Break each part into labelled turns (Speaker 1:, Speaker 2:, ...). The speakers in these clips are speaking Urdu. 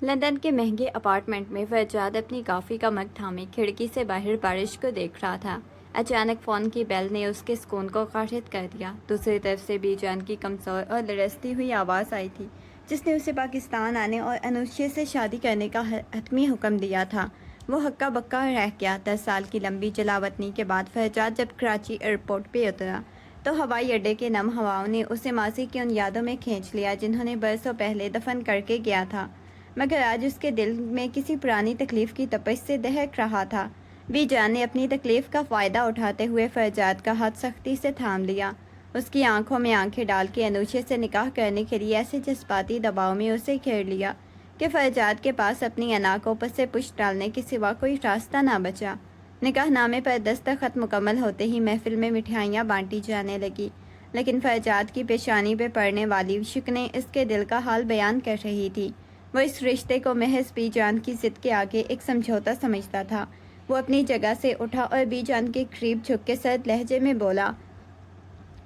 Speaker 1: لندن کے مہنگے اپارٹمنٹ میں فرجاد اپنی کافی کا مگ تھامے کھڑکی سے باہر بارش کو دیکھ رہا تھا۔ اچانک فون کی بیل نے اس کے سکون کو قاصر کر دیا۔ دوسری طرف سے بی جان کی کمزور اور لرزتی ہوئی آواز آئی تھی جس نے اسے پاکستان آنے اور انوشے سے شادی کرنے کا حتمی حکم دیا تھا۔ وہ ہکا بکا رہ گیا۔ 10 سال کی لمبی جلاوطنی کے بعد فرجاد جب کراچی ایئرپورٹ پہ اترا تو ہوائی اڈے کے نم ہواؤں نے اسے ماضی کی ان یادوں میں کھینچ لیا جنہوں نے برسوں پہلے دفن کر کے گیا تھا، مگر آج اس کے دل میں کسی پرانی تکلیف کی تپش سے دہک رہا تھا۔ بی جان نے اپنی تکلیف کا فائدہ اٹھاتے ہوئے فرجاد کا ہاتھ سختی سے تھام لیا۔ اس کی آنکھوں میں آنکھیں ڈال کے انوشے سے نکاح کرنے کے لیے ایسے جذباتی دباؤ میں اسے گھیر لیا کہ فرجاد کے پاس اپنی انا کو پس پشت ڈالنے کے سوا کوئی راستہ نہ بچا۔ نکاح نامے پر دستخط مکمل ہوتے ہی محفل میں مٹھائیاں بانٹی جانے لگی، لیکن فرجاد کی پیشانی پہ پڑنے والی شکنیں اس کے دل کا حال بیان کر رہی تھی۔ وہ اس رشتے کو محض بی جان کی ضد کے آگے ایک سمجھوتا سمجھتا تھا۔ وہ اپنی جگہ سے اٹھا اور بی جان کے قریب جھک کے سرد لہجے میں بولا،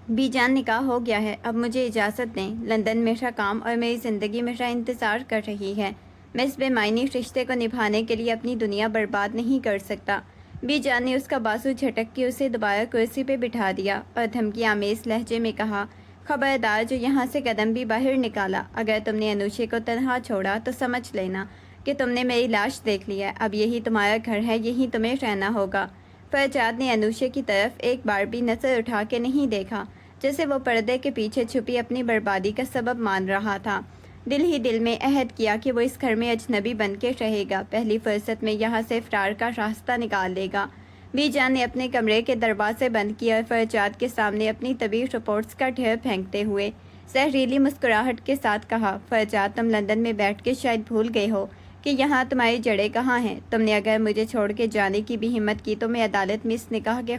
Speaker 1: بی جان نکاح ہو گیا ہے، اب مجھے اجازت دیں۔ لندن میرا کام اور میری زندگی میرا انتظار کر رہی ہے۔ میں اس بے معنی رشتے کو نبھانے کے لیے اپنی دنیا برباد نہیں کر سکتا۔ بی جان نے اس کا بازو جھٹک کے اسے دوبارہ کرسی پہ بٹھا دیا اور دھمکی آمیز لہجے میں کہا، خبردار جو یہاں سے قدم بھی باہر نکالا، اگر تم نے انوشے کو تنہا چھوڑا تو سمجھ لینا کہ تم نے میری لاش دیکھ لی ہے۔ اب یہی تمہارا گھر ہے، یہی تمہیں رہنا ہوگا۔ فرجاد نے انوشے کی طرف ایک بار بھی نظر اٹھا کے نہیں دیکھا، جیسے وہ پردے کے پیچھے چھپی اپنی بربادی کا سبب مان رہا تھا۔ دل ہی دل میں عہد کیا کہ وہ اس گھر میں اجنبی بن کے رہے گا، پہلی فرصت میں یہاں سے فرار کا راستہ نکال لے گا۔ بی جان نے اپنے کمرے کے دروازے بند کیا اور فرجاد کے سامنے اپنی طبی رپورٹس کا ڈھیر پھینکتے ہوئے زہریلی مسکراہٹ کے ساتھ کہا، فرجاد تم لندن میں بیٹھ کے شاید بھول گئے ہو کہ یہاں تمہاری جڑیں کہاں ہیں۔ تم نے اگر مجھے چھوڑ کے جانے کی بھی ہمت کی تو میں عدالت میں اس نکاح کے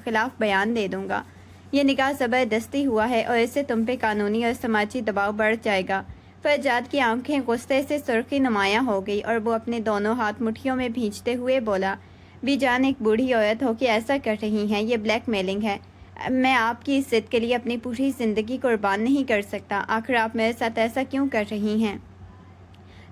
Speaker 1: خلاف بیان دے دوں گا۔ یہ نکاح زبردستی ہوا ہے اور اس سے تم پہ قانونی اور سماجی دباؤ بڑھ جائے گا۔ فرجاد کی آنکھیں غصے سے سرخی نمایاں ہو گئی اور وہ اپنے دونوں ہاتھ مٹھیوں میں بھینچتے ہوئے بولا، بی جان ایک بوڑھی عورت ہو کے ایسا کر رہی ہیں، یہ بلیک میلنگ ہے۔ میں آپ کی عزت کے لیے اپنی پوری زندگی قربان نہیں کر سکتا، آخر آپ میرے ساتھ ایسا کیوں کر رہی ہیں؟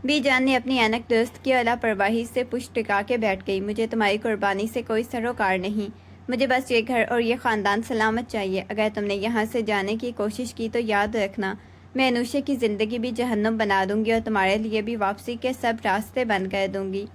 Speaker 1: بی جان نے اپنی اینک درست کی اور لاپرواہی سے پشت ٹکا کے بیٹھ گئی، مجھے تمہاری قربانی سے کوئی سروکار نہیں، مجھے بس یہ گھر اور یہ خاندان سلامت چاہیے۔ اگر تم نے یہاں سے جانے کی کوشش کی تو یاد رکھنا میں انوشے کی زندگی بھی جہنم بنا دوں گی اور تمہارے لیے بھی واپسی کے سب راستے بند کر دوں گی۔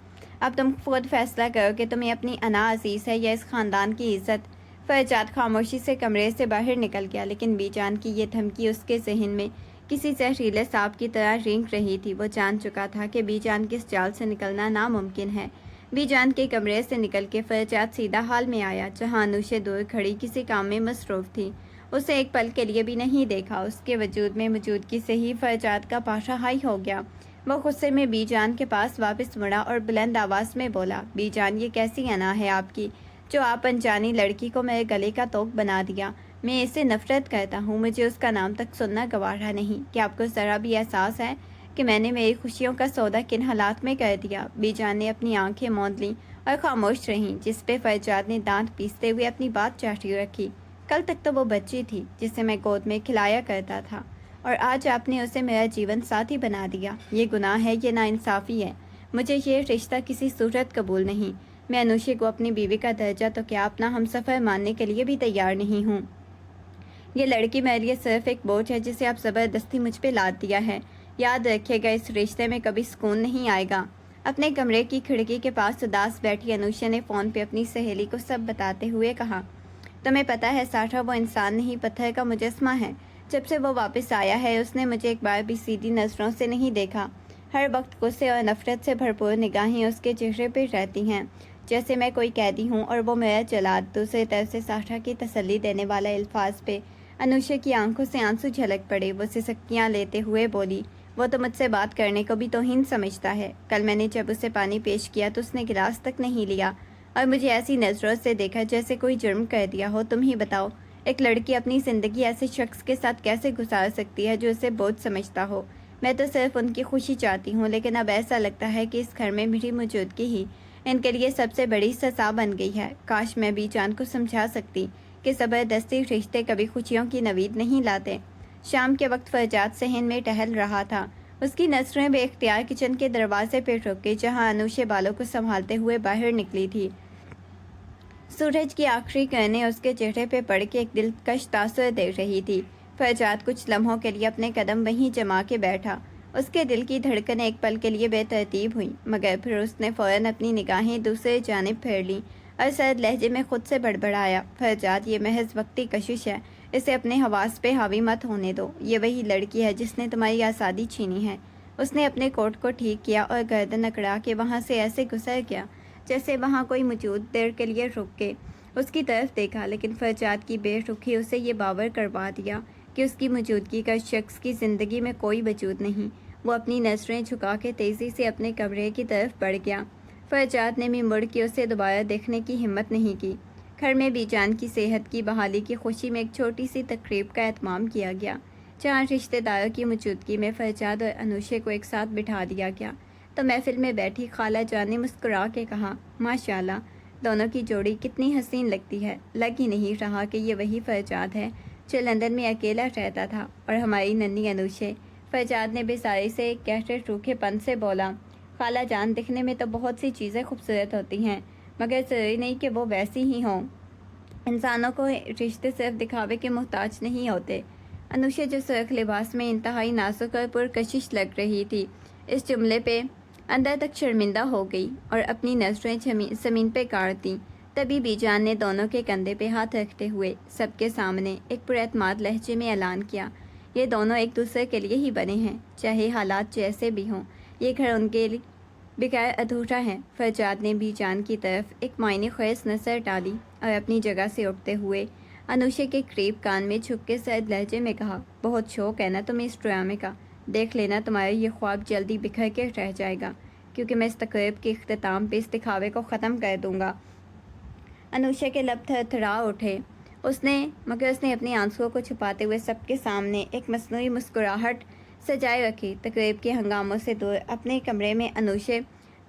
Speaker 1: اب تم خود فیصلہ کرو کہ تمہیں اپنی انا عزیز ہے یا اس خاندان کی عزت۔ فرجاد خاموشی سے کمرے سے باہر نکل گیا، لیکن بی جان کی یہ دھمکی اس کے ذہن میں کسی زہریلے سانپ کی طرح رینگ رہی تھی۔ وہ جان چکا تھا کہ بی جان کی اس جال سے نکلنا ناممکن ہے۔ بی جان کے کمرے سے نکل کے فرجاد سیدھا ہال میں آیا جہاں انوشے دور کھڑی کسی کام میں مصروف تھی۔ اسے ایک پل کے لیے بھی نہیں دیکھا، اس کے وجود میں موجودگی سے ہی فرجاد کا پاشا ہائی ہو گیا۔ وہ غصے میں بی جان کے پاس واپس مڑا اور بلند آواز میں بولا، بی جان یہ کیسی انا ہے آپ کی جو آپ انجانی لڑکی کو میرے گلے کا توق بنا دیا؟ میں اسے نفرت کرتا ہوں، مجھے اس کا نام تک سننا گوارا نہیں۔ کیا آپ کو ذرا بھی احساس ہے کہ میں نے میری خوشیوں کا سودا کن حالات میں کر دیا؟ بی جان نے اپنی آنکھیں موند لیں اور خاموش رہیں، جس پہ فرجاد نے دانت پیستے ہوئے اپنی بات جاری رکھی، کل تک تو وہ بچی تھی جسے میں گود میں کھلایا کرتا تھا اور آج آپ نے اسے میرا جیون ساتھی بنا دیا۔ یہ گناہ ہے، یہ ناانصافی ہے، مجھے یہ رشتہ کسی صورت قبول نہیں۔ میں انوشے کو اپنی بیوی کا درجہ تو کیا اپنا ہمسفر ماننے کے لیے بھی تیار نہیں ہوں۔ یہ لڑکی میرے لیے صرف ایک بوجھ ہے جسے آپ زبردستی مجھ پہ لاد دیا ہے۔ یاد رکھیے گا اس رشتے میں کبھی سکون نہیں آئے گا۔ اپنے کمرے کی کھڑکی کے پاس اداس بیٹھی انوشا نے فون پہ اپنی سہیلی کو سب بتاتے ہوئے کہا، تمہیں پتہ ہے ساشا وہ انسان نہیں پتھر کا مجسمہ ہے۔ جب سے وہ واپس آیا ہے اس نے مجھے ایک بار بھی سیدھی نظروں سے نہیں دیکھا۔ ہر وقت غصے اور نفرت سے بھرپور نگاہیں اس کے چہرے پہ رہتی ہیں، جیسے میں کوئی قیدی ہوں اور وہ میرا جلاد۔ دوسری طرف سے ساشا کی تسلی دینے والا الفاظ پہ انوشا کی آنکھوں سے آنسو جھلک پڑے۔ وہ سسکیاں لیتے ہوئے بولی، وہ تو مجھ سے بات کرنے کو بھی توہین سمجھتا ہے۔ کل میں نے جب اسے پانی پیش کیا تو اس نے گلاس تک نہیں لیا اور مجھے ایسی نظروں سے دیکھا جیسے کوئی جرم کر دیا ہو۔ تم ہی بتاؤ، ایک لڑکی اپنی زندگی ایسے شخص کے ساتھ کیسے گزار سکتی ہے جو اسے بوجھ سمجھتا ہو؟ میں تو صرف ان کی خوشی چاہتی ہوں، لیکن اب ایسا لگتا ہے کہ اس گھر میں میری موجودگی ہی ان کے لیے سب سے بڑی سزا بن گئی ہے۔ کاش میں بی جان کو سمجھا سکتی کہ زبردستی رشتے کبھی خوشیوں کی نوید نہیں لاتے۔ شام کے وقت فرجاد صحن میں ٹہل رہا تھا۔ اس کی نظریں بے اختیار کچن کے دروازے پہ رک گئی جہاں انوشے بالوں کو سنبھالتے ہوئے باہر نکلی تھی۔ سورج کی آخری کرنیں اس کے چہرے پہ پڑ کے ایک دلکش تاثر دے رہی تھی۔ فرجاد کچھ لمحوں کے لیے اپنے قدم وہیں جما کے بیٹھا۔ اس کے دل کی دھڑکنیں ایک پل کے لیے بے ترتیب ہوئیں، مگر پھر اس نے فوراً اپنی نگاہیں دوسرے جانب پھیر لیں اور سرد لہجے میں خود سے بڑبڑایا، فرجاد یہ محض وقتی کشش ہے، اسے اپنے حواس پہ حاوی مت ہونے دو۔ یہ وہی لڑکی ہے جس نے تمہاری آزادی چھینی ہے۔ اس نے اپنے کوٹ کو ٹھیک کیا اور گردن اکڑا کے وہاں سے ایسے گزر گیا جیسے وہاں کوئی موجود دیر کے لیے رک کے اس کی طرف دیکھا، لیکن فرجاد کی بے رخی اسے یہ باور کروا دیا کہ اس کی موجودگی کا شخص کی زندگی میں کوئی وجود نہیں۔ وہ اپنی نظریں جھکا کے تیزی سے اپنے کمرے کی طرف بڑھ گیا۔ فرجاد نے بھی مڑ کے اسے دوبارہ دیکھنے کی ہمت نہیں کی۔ گھر میں بی جان کی صحت کی بحالی کی خوشی میں ایک چھوٹی سی تقریب کا اہتمام کیا گیا، جہاں رشتہ داروں کی موجودگی میں فرجاد اور انوشے کو ایک ساتھ بٹھا دیا گیا تو محفل میں بیٹھی خالہ جان نے مسکرا کے کہا، ماشاءاللہ، دونوں کی جوڑی کتنی حسین لگتی ہے۔ لگ ہی نہیں رہا کہ یہ وہی فرجاد ہے جو لندن میں اکیلا رہتا تھا، اور ہماری ننھی انوشے۔ فرجاد نے بیزاری سے گہرے روکھے پن سے بولا، خالہ جان، دکھنے میں تو بہت سی چیزیں خوبصورت ہوتی ہیں، مگر ضروری نہیں کہ وہ ویسی ہی ہوں۔ انسانوں کو رشتے صرف دکھاوے کے محتاج نہیں ہوتے۔ انوشے جو سرخ لباس میں انتہائی نازک اور پرکشش لگ رہی تھی، اس جملے پہ اندر تک شرمندہ ہو گئی اور اپنی نظریں زمین پہ گاڑ دیں۔ تبھی بی جان نے دونوں کے کندھے پہ ہاتھ رکھتے ہوئے سب کے سامنے ایک پراعتماد لہجے میں اعلان کیا، یہ دونوں ایک دوسرے کے لیے ہی بنے ہیں، چاہے حالات جیسے بھی ہوں، یہ گھر ان کے بغیر ادھورا ہے۔ فرجاد نے بی جان کی طرف ایک معنی خیز نظر ڈالی اور اپنی جگہ سے اٹھتے ہوئے انوشے کے قریب کان میں چھپ کے سرد لہجے میں کہا، بہت شوق ہے نا تمہیں اس ڈرامے کا، دیکھ لینا تمہارا یہ خواب جلدی بکھر کے رہ جائے گا، کیونکہ میں اس تقریب کے اختتام پہ اس دکھاوے کو ختم کر دوں گا۔ انوشے کے لب تھر تھرا اٹھے، مگر اس نے اپنی آنسوؤں کو چھپاتے ہوئے سب کے سامنے ایک مصنوعی مسکراہٹ سجائے رکھی۔ تقریب کے ہنگاموں سے دور اپنے کمرے میں انوشے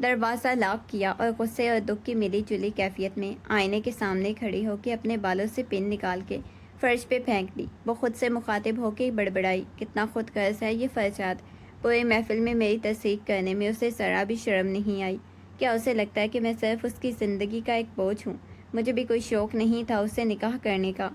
Speaker 1: دروازہ لاک کیا اور غصے اور دکھ کی ملی جلی کیفیت میں آئینے کے سامنے کھڑی ہو کے اپنے بالوں سے پن نکال کے فرش پہ پھینک دی۔ وہ خود سے مخاطب ہو کے بڑبڑائی، کتنا خود غرض ہے یہ فرجاد، پورے محفل میں میری تصدیق کرنے میں اسے ذرا بھی شرم نہیں آئی۔ کیا اسے لگتا ہے کہ میں صرف اس کی زندگی کا ایک بوجھ ہوں؟ مجھے بھی کوئی شوق نہیں تھا اسے نکاح کرنے کا،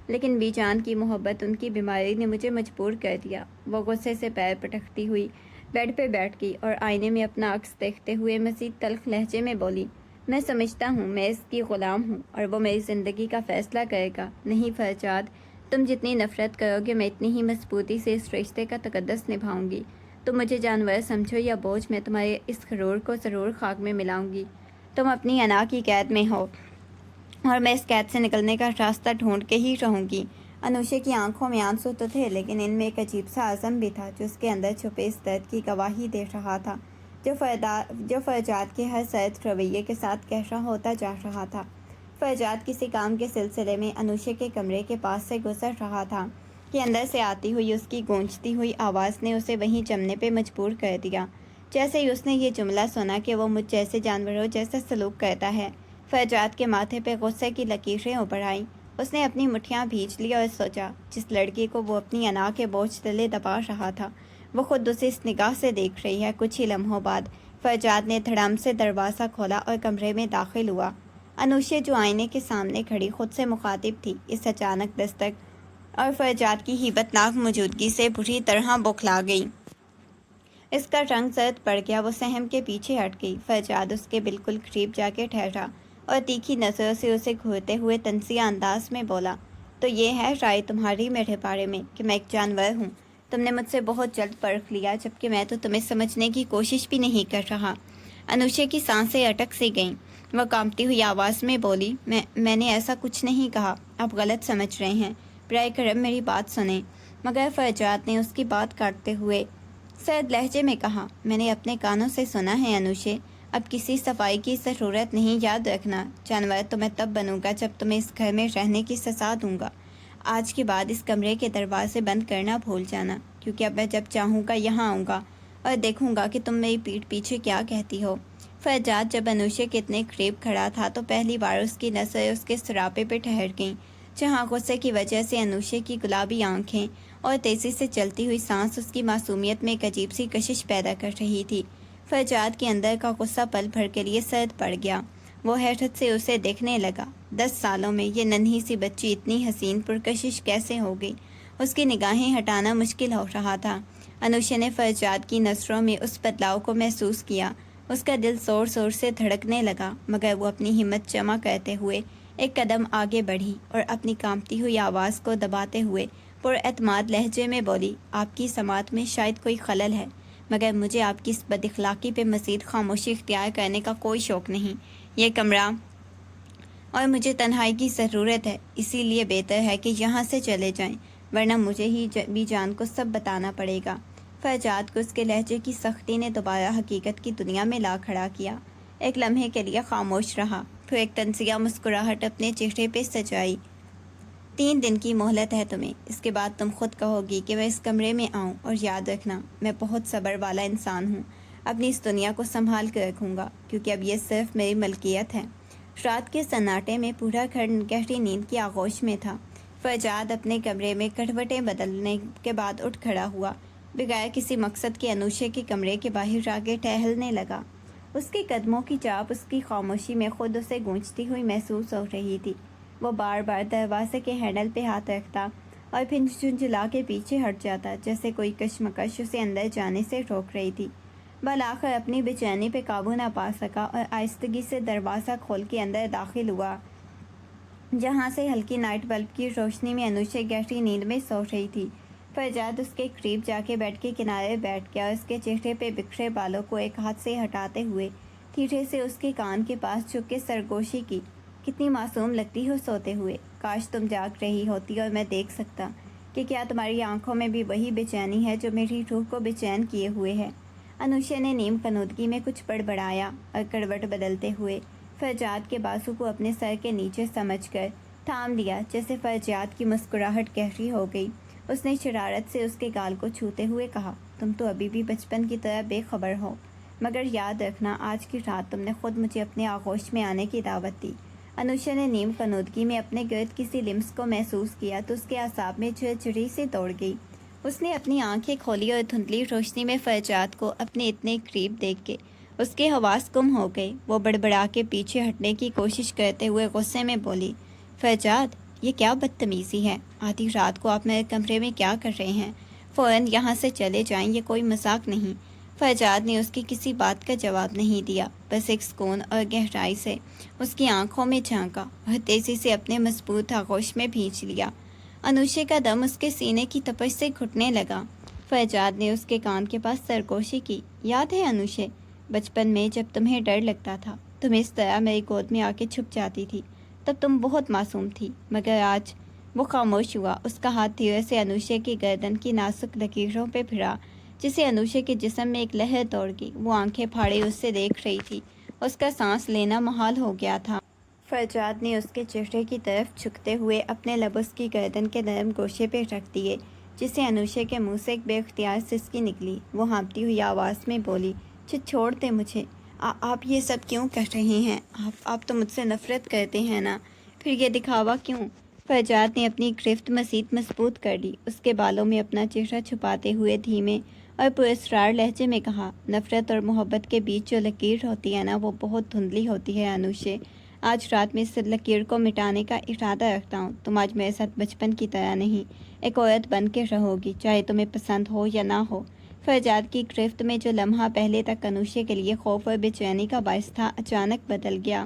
Speaker 1: لیکن بی جان کی محبت، ان کی بیماری نے مجھے مجبور کر دیا۔ وہ غصے سے پیر پٹکتی ہوئی بیڈ پہ بیٹھ گئی اور آئینے میں اپنا عکس دیکھتے ہوئے مزید تلخ لہجے میں بولی، میں سمجھتا ہوں میں اس کی غلام ہوں اور وہ میری زندگی کا فیصلہ کرے گا۔ نہیں فرجاد، تم جتنی نفرت کرو گے میں اتنی ہی مضبوطی سے اس رشتے کا تقدس نبھاؤں گی۔ تم مجھے جانور سمجھو یا بوجھ، میں تمہارے اس غرور کو ضرور خاک میں ملاؤں گی۔ تم اپنی انا کی قید میں ہو اور میں اس قید سے نکلنے کا راستہ ڈھونڈ کے ہی رہوں گی۔ انوشے کی آنکھوں میں آنسو تو تھے، لیکن ان میں ایک عجیب سا عزم بھی تھا جو اس کے اندر چھپے اس درد کی گواہی دے رہا تھا جو فرجاد کے ہر سرد رویے کے ساتھ گہرا ہوتا جا رہا تھا۔ فرجاد کسی کام کے سلسلے میں انوشے کے کمرے کے پاس سے گزر رہا تھا کہ اندر سے آتی ہوئی اس کی گونجتی ہوئی آواز نے اسے وہیں جمنے پہ مجبور کر دیا۔ جیسے ہی اس نے یہ جملہ سنا کہ وہ مجھ جیسے جانوروں جیسا سلوک کرتا ہے، فرجاد کے ماتھے پہ غصے کی لکیریں ابھر آئیں۔ اس نے اپنی مٹھیاں بھینچ لی اور سوچا، جس لڑکی کو وہ اپنی انا کے بوجھ تلے دبا رہا تھا، وہ خود اسے اس نگاہ سے دیکھ رہی ہے۔ کچھ ہی لمحوں بعد فرجاد نے دھڑام سے دروازہ کھولا اور کمرے میں داخل ہوا۔ انوشے جو آئینے کے سامنے کھڑی خود سے مخاطب تھی، اس اچانک دستک اور فرجاد کی ہیبت ناک موجودگی سے بری طرح بوکھلا گئی۔ اس کا رنگ زرد پڑ گیا، وہ سہم کے پیچھے ہٹ گئی۔ فرجاد اس کے بالکل قریب جا کے ٹھہرا اور تیکھی نظروں سے اسے گھورتے ہوئے تنزیہ انداز میں بولا، تو یہ ہے رائے تمہاری میرے بارے میں کہ میں ایک جانور ہوں؟ تم نے مجھ سے بہت جلد پرکھ لیا، جبکہ میں تو تمہیں سمجھنے کی کوشش بھی نہیں کر رہا۔ انوشے کی سانسیں اٹک سی گئیں۔ وہ کانپتی ہوئی آواز میں بولی، میں نے ایسا کچھ نہیں کہا، آپ غلط سمجھ رہے ہیں، برائے کرم میری بات سنیں۔ مگر فرجاد نے اس کی بات کاٹتے ہوئے سرد لہجے میں کہا، میں نے اپنے کانوں سے سنا ہے انوشے، اب کسی صفائی کی ضرورت نہیں، یاد رکھنا، جانور تو میں تب بنوں گا جب تمہیں اس گھر میں رہنے کی سزا دوں گا۔ آج کے بعد اس کمرے کے دروازے بند کرنا بھول جانا، کیونکہ اب میں جب چاہوں گا یہاں آؤں گا اور دیکھوں گا کہ تم میری پیٹھ پیچھے کیا کہتی ہو۔ فرجاد جب انوشے کے اتنے قریب کھڑا تھا تو پہلی بار اس کی نظریں اس کے سراپے پہ ٹھہر گئیں۔ جہاں غصے کی وجہ سے انوشے کی گلابی آنکھیں اور تیزی سے چلتی ہوئی سانس اس کی معصومیت میں ایک عجیب سی کشش پیدا کر رہی تھی۔ فرجاد کے اندر کا غصہ پل بھر کے لیے سرد پڑ گیا۔ وہ حیرت سے اسے دیکھنے لگا۔ 10 سالوں میں یہ ننھی سی بچی اتنی حسین پرکشش کیسے ہو گئی؟ اس کی نگاہیں ہٹانا مشکل ہو رہا تھا۔ انوشے نے فرجاد کی نظروں میں اس بدلاؤ کو محسوس کیا۔ اس کا دل زور زور سے دھڑکنے لگا، مگر وہ اپنی ہمت جمع کرتے ہوئے ایک قدم آگے بڑھی اور اپنی کانپتی ہوئی آواز کو دباتے ہوئے پر اعتماد لہجے میں بولی، آپ کی سماعت میں شاید کوئی خلل ہے، مگر مجھے آپ کی اس بد اخلاقی پہ مزید خاموشی اختیار کرنے کا کوئی شوق نہیں۔ یہ کمرہ اور مجھے تنہائی کی ضرورت ہے، اسی لیے بہتر ہے کہ یہاں سے چلے جائیں، ورنہ مجھے ہی بھی جان کو سب بتانا پڑے گا۔ فرجاد کو اس کے لہجے کی سختی نے دوبارہ حقیقت کی دنیا میں لا کھڑا کیا۔ ایک لمحے کے لیے خاموش رہا، پھر ایک طنزیہ مسکراہٹ اپنے چہرے پہ سجائی۔ 3 دن کی مہلت ہے تمہیں، اس کے بعد تم خود کہو گی کہ میں اس کمرے میں آؤں، اور یاد رکھنا میں بہت صبر والا انسان ہوں، اپنی اس دنیا کو سنبھال کے رکھوں گا، کیونکہ اب یہ صرف میری ملکیت ہے۔ رات کے سناٹے میں پورا گھر گہری نیند کی آغوش میں تھا۔ فرجاد اپنے کمرے میں کروٹیں بدلنے کے بعد اٹھ کھڑا ہوا، بغیر کسی مقصد کے انوشے کے کمرے کے باہر آگے ٹہلنے لگا۔ اس کے قدموں کی چاپ اس کی خاموشی میں خود اسے گونجتی ہوئی محسوس ہو رہی تھی۔ وہ بار بار دروازے کے ہینڈل پہ ہاتھ رکھتا اور پھر جھنجھلا کے پیچھے ہٹ جاتا، جیسے کوئی کشمکش اسے اندر جانے سے روک رہی تھی۔ بالآخر اپنی بے چینی پہ قابو نہ پا سکا اور آہستگی سے دروازہ کھول کے اندر داخل ہوا، جہاں سے ہلکی نائٹ بلب کی روشنی میں انوشے گہری نیند میں سو رہی تھی۔ فرجاد اس کے قریب جا کے بیڈ کے کنارے بیٹھ گیا اور اس کے چہرے پہ بکھرے بالوں کو ایک ہاتھ سے ہٹاتے ہوئے دھیرے سے اس کے کان کے پاس جھک کے سرگوشی کی۔ کتنی معصوم لگتی ہو سوتے ہوئے، کاش تم جاگ رہی ہوتی اور میں دیکھ سکتا کہ کیا تمہاری آنکھوں میں بھی وہی بے چینی ہے جو میری روح کو بے چین کیے ہوئے ہے۔ انوشے نے نیم کنودگی میں کچھ بڑبڑایا اور کروٹ بدلتے ہوئے فرجاد کے بازو کو اپنے سر کے نیچے سمجھ کر تھام لیا، جیسے فرجاد کی مسکراہٹ گہری ہو گئی۔ اس نے شرارت سے اس کے گال کو چھوتے ہوئے کہا، تم تو ابھی بھی بچپن کی طرح بے خبر ہو، مگر یاد رکھنا آج کی رات تم نے خود مجھے اپنے آغوش میں آنے کی دعوت دی۔ انوشا نے نیم کنودگی میں اپنے گرد کسی لمس کو محسوس کیا تو اس کے اعصاب میں جھرجھری سی دوڑ گئی۔ اس نے اپنی آنکھیں کھولی اور دھندلی روشنی میں فرجاد کو اپنے اتنے قریب دیکھ کے اس کے حواس گم ہو گئے۔ وہ بڑبڑا کے پیچھے ہٹنے کی کوشش کرتے ہوئے غصے میں بولی، فرجاد یہ کیا بدتمیزی ہے؟ آدھی رات کو آپ میرے کمرے میں کیا کر رہے ہیں؟ فوراً یہاں سے چلے جائیں، یہ کوئی مذاق نہیں۔ فرجاد نے اس کی کسی بات کا جواب نہیں دیا، بس ایک سکون اور گہرائی سے اس کی آنکھوں میں جھانکا اور تیزی سے اپنے مضبوط آغوش میں بھینچ لیا۔ انوشے کا دم اس کے سینے کی تپش سے گھٹنے لگا۔ فرجاد نے اس کے کان کے پاس سرگوشی کی، یاد ہے انوشے، بچپن میں جب تمہیں ڈر لگتا تھا تم اس طرح میری گود میں آ کے چھپ جاتی تھی، تب تم بہت معصوم تھی، مگر آج۔ وہ خاموش ہوا۔ اس کا ہاتھ دھیرے سے انوشے کی گردن کی نازک لکیروں پہ پھرا، جسے انوشے کے جسم میں ایک لہر دوڑ گئی۔ وہ آنکھیں پھاڑے اس سے دیکھ رہی تھی، اس کا سانس لینا محال ہو گیا تھا۔ فرجاد نے اس کے چہرے کی طرف جھکتے ہوئے اپنے لب اس کی گردن کے نرم گوشے پہ رکھ دیے، جسے انوشے کے منہ سے ایک بے اختیار سسکی نکلی۔ وہ ہانپتی ہوئی آواز میں بولی، چھوڑ دیں مجھے، آپ یہ سب کیوں کر رہے ہیں؟ آپ تو مجھ سے نفرت کرتے ہیں نا، پھر یہ دکھاوا کیوں؟ فرجاد نے اپنی گرفت مزید مضبوط کر لی، اس کے بالوں میں اپنا چہرہ چھپاتے ہوئے دھیمے اور پراسرار لہجے میں کہا، نفرت اور محبت کے بیچ جو لکیر ہوتی ہے نا، وہ بہت دھندلی ہوتی ہے انوشے۔ آج رات میں اس لکیر کو مٹانے کا ارادہ رکھتا ہوں۔ تم آج میرے ساتھ بچپن کی طرح نہیں، ایک عورت بن کے رہو گی، چاہے تمہیں پسند ہو یا نہ ہو۔ فرجاد کی گرفت میں جو لمحہ پہلے تک انوشے کے لیے خوف اور بے چینی کا باعث تھا، اچانک بدل گیا۔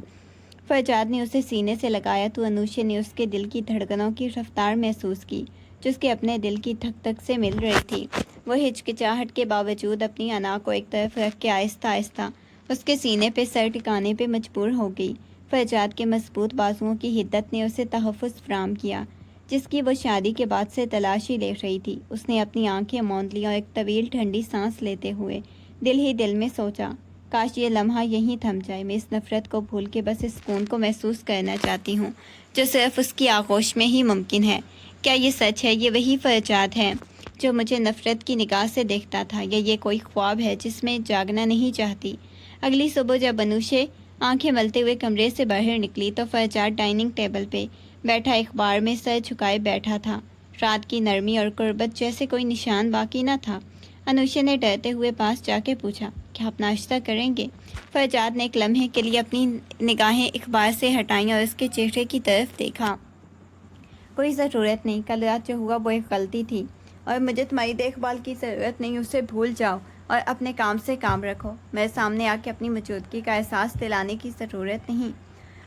Speaker 1: فرجاد نے اسے سینے سے لگایا تو انوشے نے اس کے دل کی دھڑکنوں کی رفتار محسوس کی، جو اس کے اپنے دل کی دھک دھک سے مل رہی تھی۔ وہ ہچکچاہٹ کے باوجود اپنی انا کو ایک طرف رکھ کے آہستہ آہستہ اس کے سینے پہ سر ٹکانے پہ مجبور ہو گئی۔ فرجاد کے مضبوط بازوؤں کی حدت نے اسے تحفظ فراہم کیا، جس کی وہ شادی کے بعد سے تلاشی لے رہی تھی۔ اس نے اپنی آنکھیں موند لیں اور ایک طویل ٹھنڈی سانس لیتے ہوئے دل ہی دل میں سوچا، کاش یہ لمحہ یہیں تھم جائے، میں اس نفرت کو بھول کے بس اس سکون کو محسوس کرنا چاہتی ہوں جو صرف اس کی آغوش میں ہی ممکن ہے۔ کیا یہ سچ ہے؟ یہ وہی فرجاد ہے جو مجھے نفرت کی نگاہ سے دیکھتا تھا، یا یہ کوئی خواب ہے جس میں جاگنا نہیں چاہتی؟ اگلی صبح جب انوشے آنکھیں ملتے ہوئے کمرے سے باہر نکلی تو فرجاد ڈائننگ ٹیبل پہ بیٹھا اخبار میں سر جھکائے بیٹھا تھا۔ رات کی نرمی اور قربت جیسے کوئی نشان باقی نہ تھا۔ انوشا نے ڈرتے ہوئے پاس جا کے پوچھا، کیا آپ ناشتہ کریں گے؟ فرجاد نے ایک لمحے کے لیے اپنی نگاہیں اخبار سے ہٹائیں اور اس کے چہرے کی طرف دیکھا۔ کوئی ضرورت نہیں، کل رات جو ہوا وہ ایک غلطی تھی اور مجھے تمہاری دیکھ بھال کی ضرورت نہیں، اسے بھول جاؤ اور اپنے کام سے کام رکھو۔ میرے سامنے آ کے اپنی موجودگی کا احساس دلانے کی ضرورت نہیں۔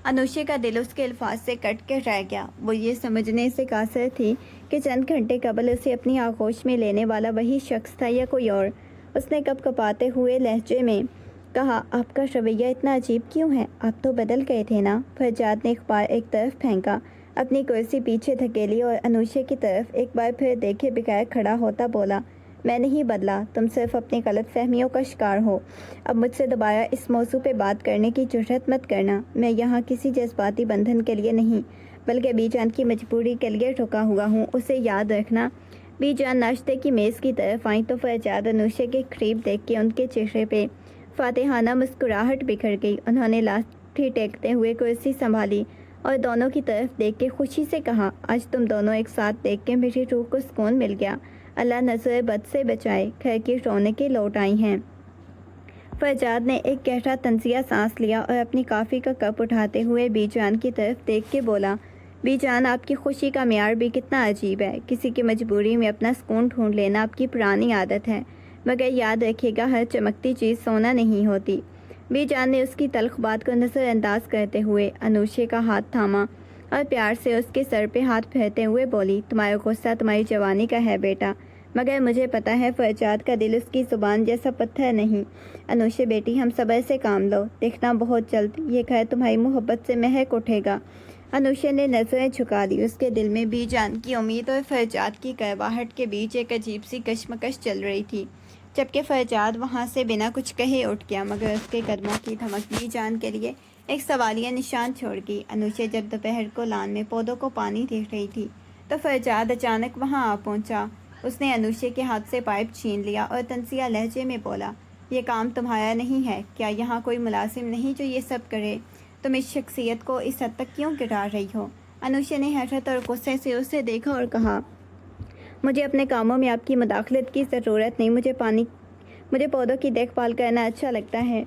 Speaker 1: انوشا کا دل اس کے الفاظ سے کٹ کے رہ گیا۔ وہ یہ سمجھنے سے قاصر تھی کہ چند گھنٹے قبل اسے اپنی آغوش میں لینے والا وہی شخص تھا یا کوئی اور۔ اس نے کپ کپاتے ہوئے لہجے میں کہا، آپ کا رویہ اتنا عجیب کیوں ہے؟ آپ تو بدل گئے تھے نا؟ فرجاد نے اخبار ایک طرف پھینکا، اپنی کرسی پیچھے دھکیلی اور انوشا کی طرف ایک بار پھر دیکھے بغیر کھڑا ہوتا بولا، میں نہیں بدلا، تم صرف اپنی غلط فہمیوں کا شکار ہو۔ اب مجھ سے دوبارہ اس موضوع پہ بات کرنے کی جرات مت کرنا۔ میں یہاں کسی جذباتی بندھن کے لیے نہیں بلکہ بی جان کی مجبوری کے لیے رکا ہوا ہوں، اسے یاد رکھنا۔ بی جان ناشتے کی میز کی طرف آئیں تو فرجاد انوشا کے قریب دیکھ کے ان کے چہرے پہ فاتحانہ مسکراہٹ بکھر گئی۔ انہوں نے لاٹھی ٹیکتے ہوئے کرسی سنبھالی اور دونوں کی طرف دیکھ کے خوشی سے کہا، آج تم دونوں ایک ساتھ دیکھ کے میری روح کو سکون مل گیا۔ اللہ نظر بد سے بچائے، گھر کی رونقیں لوٹ آئی ہیں۔ فرجاد نے ایک گہرا طنزیہ سانس لیا اور اپنی کافی کا کپ اٹھاتے ہوئے بی جان کی طرف دیکھ کے بولا، بی جان آپ کی خوشی کا معیار بھی کتنا عجیب ہے۔ کسی کی مجبوری میں اپنا سکون ڈھونڈ لینا آپ کی پرانی عادت ہے، مگر یاد رکھیے گا ہر چمکتی چیز سونا نہیں ہوتی۔ بی جان نے اس کی تلخ بات کو نظر انداز کرتے ہوئے انوشا کا ہاتھ تھاما اور پیار سے اس کے سر پہ ہاتھ پھیرتے ہوئے بولی، تمہارا غصہ تمہاری جوانی کا ہے بیٹا، مگر مجھے پتا ہے فرجاد کا دل اس کی زبان جیسا پتھر نہیں۔ انوشا بیٹی، ہم صبر سے کام لو، دیکھنا بہت جلد یہ گھر تمہاری محبت سے مہک اٹھے گا۔ انوشا نے نظریں جھکا لی۔ اس کے دل میں بی جان کی امید اور فرجاد کی کڑواہٹ کے بیچ ایک عجیب سی کشمکش چل رہی تھی۔ جبکہ فرجاد وہاں سے بنا کچھ کہے اٹھ گیا، مگر اس کے قدموں کی دھمک بی جان کے لیے ایک سوالیہ نشان چھوڑ گئی۔ انوشا جب دوپہر کو لان میں پودوں کو پانی دے رہی تھی تو فرجاد اچانک وہاں آ پہنچا۔ اس نے انوشا کے ہاتھ سے پائپ چھین لیا اور طنزیہ لہجے میں بولا، یہ کام تمہارا نہیں ہے کیا؟ یہاں کوئی ملازم نہیں جو یہ سب کرے؟ تم اس شخصیت کو اس حد تک کیوں گرا رہی ہو؟ انوشا نے حیرت اور غصے سے اسے دیکھا اور کہا، مجھے اپنے کاموں میں آپ کی مداخلت کی ضرورت نہیں، مجھے پودوں کی دیکھ بھال کرنا اچھا لگتا ہے،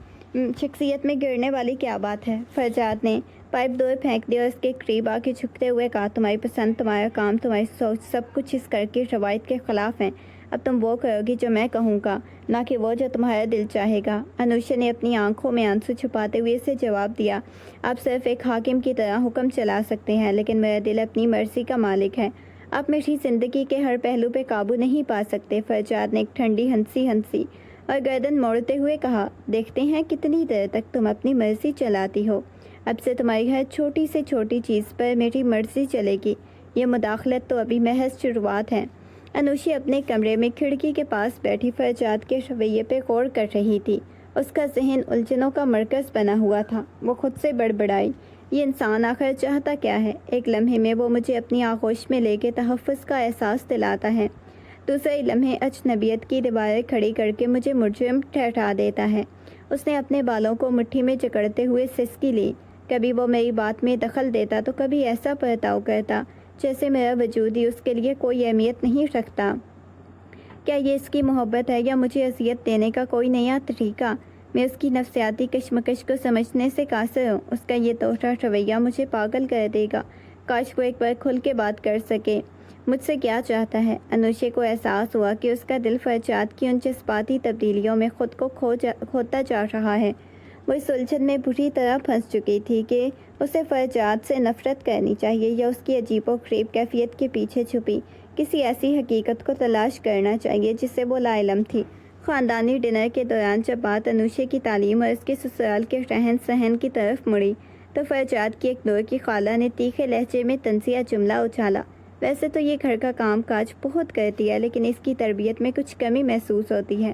Speaker 1: شخصیت میں گرنے والی کیا بات ہے؟ فرجاد نے پائپ دور پھینک دیا اور اس کے قریب آ کے جھکتے ہوئے کہا، تمہاری پسند، تمہارا کام، تمہاری سوچ، سب کچھ اس گھر کی روایت کے خلاف ہیں۔ اب تم وہ کرو گی جو میں کہوں گا، نہ کہ وہ جو تمہارا دل چاہے گا۔ انوشا نے اپنی آنکھوں میں آنسو چھپاتے ہوئے اسے جواب دیا، آپ صرف ایک حاکم کی طرح حکم چلا سکتے ہیں، لیکن میرا دل اپنی مرضی کا مالک ہے۔ آپ میری زندگی کے ہر پہلو پہ قابو نہیں پا سکتے۔ فرجاد نے ایک ٹھنڈی ہنسی اور گردن موڑتے ہوئے کہا، دیکھتے ہیں کتنی دیر تک تم اپنی مرضی چلاتی ہو۔ اب سے تمہاری ہر چھوٹی سے چھوٹی چیز پر میری مرضی چلے گی۔ یہ مداخلت تو ابھی محض شروعات ہے۔ انوشا اپنے کمرے میں کھڑکی کے پاس بیٹھی فرجاد کے رویے پہ غور کر رہی تھی۔ اس کا ذہن الجھنوں کا مرکز بنا ہوا تھا۔ وہ خود سے بڑبڑائی، یہ انسان آخر چاہتا کیا ہے؟ ایک لمحے میں وہ مجھے اپنی آغوش میں لے کے تحفظ کا احساس دلاتا ہے، دوسرے لمحے اجنبیت کی دیواریں کھڑی کر کے مجھے مجرم ٹھہرا دیتا ہے۔ اس نے اپنے بالوں کو مٹھی میں جکڑتے ہوئے سسکی لی۔ کبھی وہ میری بات میں دخل دیتا تو کبھی ایسا برتاؤ کرتا جیسے میرا وجود ہی اس کے لیے کوئی اہمیت نہیں رکھتا۔ کیا یہ اس کی محبت ہے یا مجھے اذیت دینے کا کوئی نیا طریقہ؟ میں اس کی نفسیاتی کشمکش کو سمجھنے سے قاصر ہوں۔ اس کا یہ دوہرا رویہ مجھے پاگل کر دے گا۔ کاش وہ ایک بار کھل کے بات کر سکے، مجھ سے کیا چاہتا ہے؟ انوشا کو احساس ہوا کہ اس کا دل فرجاد کی ان جذباتی تبدیلیوں میں خود کو کھوتا جا رہا ہے۔ وہ اس الجھن میں بری طرح پھنس چکی تھی کہ اسے فرجاد سے نفرت کرنی چاہیے یا اس کی عجیب و غریب کیفیت کے پیچھے چھپی کسی ایسی حقیقت کو تلاش کرنا چاہیے جس سے وہ لا علم تھی۔ خاندانی ڈنر کے دوران جب بات انوشا کی تعلیم اور اس کے سسرال کے رہن سہن کی طرف مڑی تو فرجاد کی ایک دور کی خالہ نے تیکھے لہجے میں طنزیہ جملہ اچھالا، ویسے تو یہ گھر کا کام کاج بہت کرتی ہے، لیکن اس کی تربیت میں کچھ کمی محسوس ہوتی ہے۔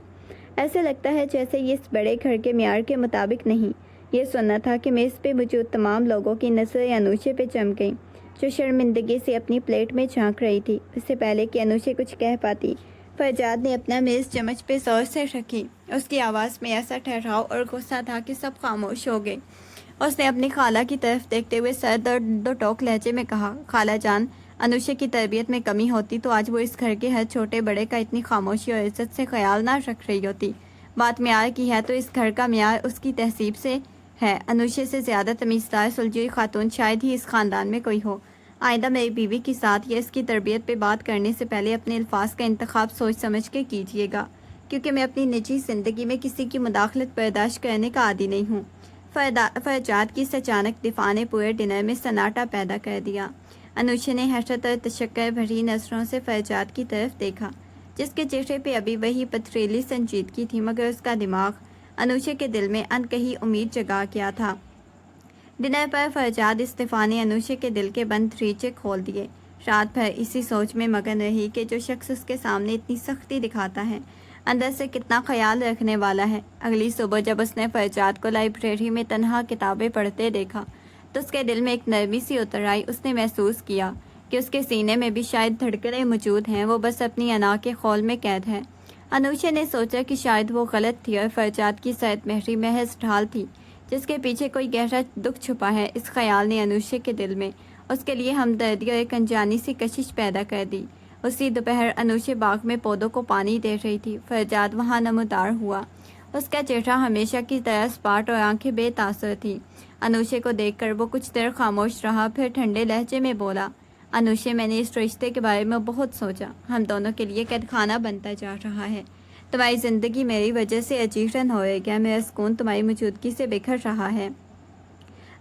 Speaker 1: ایسے لگتا ہے جیسے یہ اس بڑے گھر کے معیار کے مطابق نہیں۔ یہ سننا تھا کہ میز پہ موجود تمام لوگوں کی نظریں انوشا پہ جم گئیں، جو شرمندگی سے اپنی پلیٹ میں جھانک رہی تھی۔ اس سے پہلے کہ انوشا کچھ کہہ پاتی، فرجاد نے اپنا میز چمچ پہ زور سے رکھی۔ اس کی آواز میں ایسا ٹھہراؤ اور غصہ تھا کہ سب خاموش ہو گئے۔ اس نے اپنی خالہ کی طرف دیکھتے ہوئے سر دو ٹوک لہجے میں کہا، خالہ جان، انوشا کی تربیت میں کمی ہوتی تو آج وہ اس گھر کے ہر چھوٹے بڑے کا اتنی خاموشی اور عزت سے خیال نہ رکھ رہی ہوتی۔ بات معیار کی ہے تو اس گھر کا معیار اس کی تہذیب سے ہے۔ انوشا سے زیادہ تمیزدار سلجھی خاتون شاید ہی اس خاندان میں کوئی ہو۔ آئندہ میری بیوی کے ساتھ یا اس کی تربیت پہ بات کرنے سے پہلے اپنے الفاظ کا انتخاب سوچ سمجھ کے کیجیے گا، کیونکہ میں اپنی نجی زندگی میں کسی کی مداخلت برداشت کرنے کا عادی نہیں ہوں۔ فرجاد کی اس اچانک دفاع نے پورے ڈنر میں سناٹا پیدا کر دیا۔ انوشا نے حسرت اور تشکر بھری نظروں سے فرجاد کی طرف دیکھا، جس کے چہرے پہ ابھی وہی پتھریلی سنجیدگی تھی، مگر اس کا دماغ انوشا کے دل میں انکہی امید جگا گیا تھا۔ ڈنر پر فرجاد اس دفاع نے انوشا کے دل کے بند دریچے کھول دیے۔ رات بھر اسی سوچ میں مگن رہی کہ جو شخص اس کے سامنے اتنی سختی دکھاتا ہے، اندر سے کتنا خیال رکھنے والا ہے۔ اگلی صبح جب اس نے فرجاد کو لائبریری میں تنہا کتابیں پڑھتے دیکھا تو اس کے دل میں ایک نرمی سی اتر آئی۔ اس نے محسوس کیا کہ اس کے سینے میں بھی شاید دھڑکنیں موجود ہیں، وہ بس اپنی انا کے خول میں قید ہے۔ انوشا نے سوچا کہ شاید وہ غلط تھی اور فرجاد کی صحت مہری محض ڈھال تھی، جس کے پیچھے کوئی گہرا دکھ چھپا ہے۔ اس خیال نے انوشا کے دل میں اس کے لیے ہمدردی اور ایک انجانی سی کشش پیدا کر دی۔ اسی دوپہر انوشا باغ میں پودوں کو پانی دے رہی تھی۔ فرجاد وہاں نمودار ہوا۔ اس کا چہرہ ہمیشہ کی طرح سپاٹ اور آنکھیں بے تاثر تھی۔ انوشا کو دیکھ کر وہ کچھ دیر خاموش رہا، پھر ٹھنڈے لہجے میں بولا، انوشا، میں نے اس رشتے کے بارے میں بہت سوچا۔ ہم دونوں کے لیے قید خانہ بنتا جا رہا ہے۔ تمہاری زندگی میری وجہ سے اجیرن ہو گیا، میرا سکون تمہاری موجودگی سے بکھر رہا ہے۔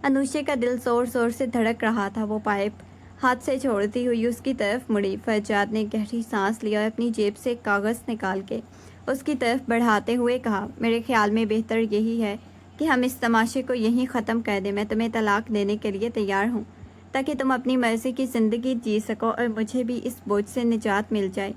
Speaker 1: انوشا کا دل زور زور سے دھڑک رہا تھا۔ وہ پائپ ہاتھ سے چھوڑتی ہوئی اس کی طرف مڑی۔ فرجاد نے گہری سانس لیا اور اپنی جیب سے ایک کاغذ نکال کے اس کی طرف بڑھاتے ہوئے کہا، میرے خیال میں بہتر یہی ہے کہ ہم اس تماشے کو یہیں ختم کر دیں۔ میں تمہیں طلاق دینے کے لیے تیار ہوں، تاکہ تم اپنی مرضی کی زندگی جی سکو اور مجھے بھی اس بوجھ سے نجات مل جائے۔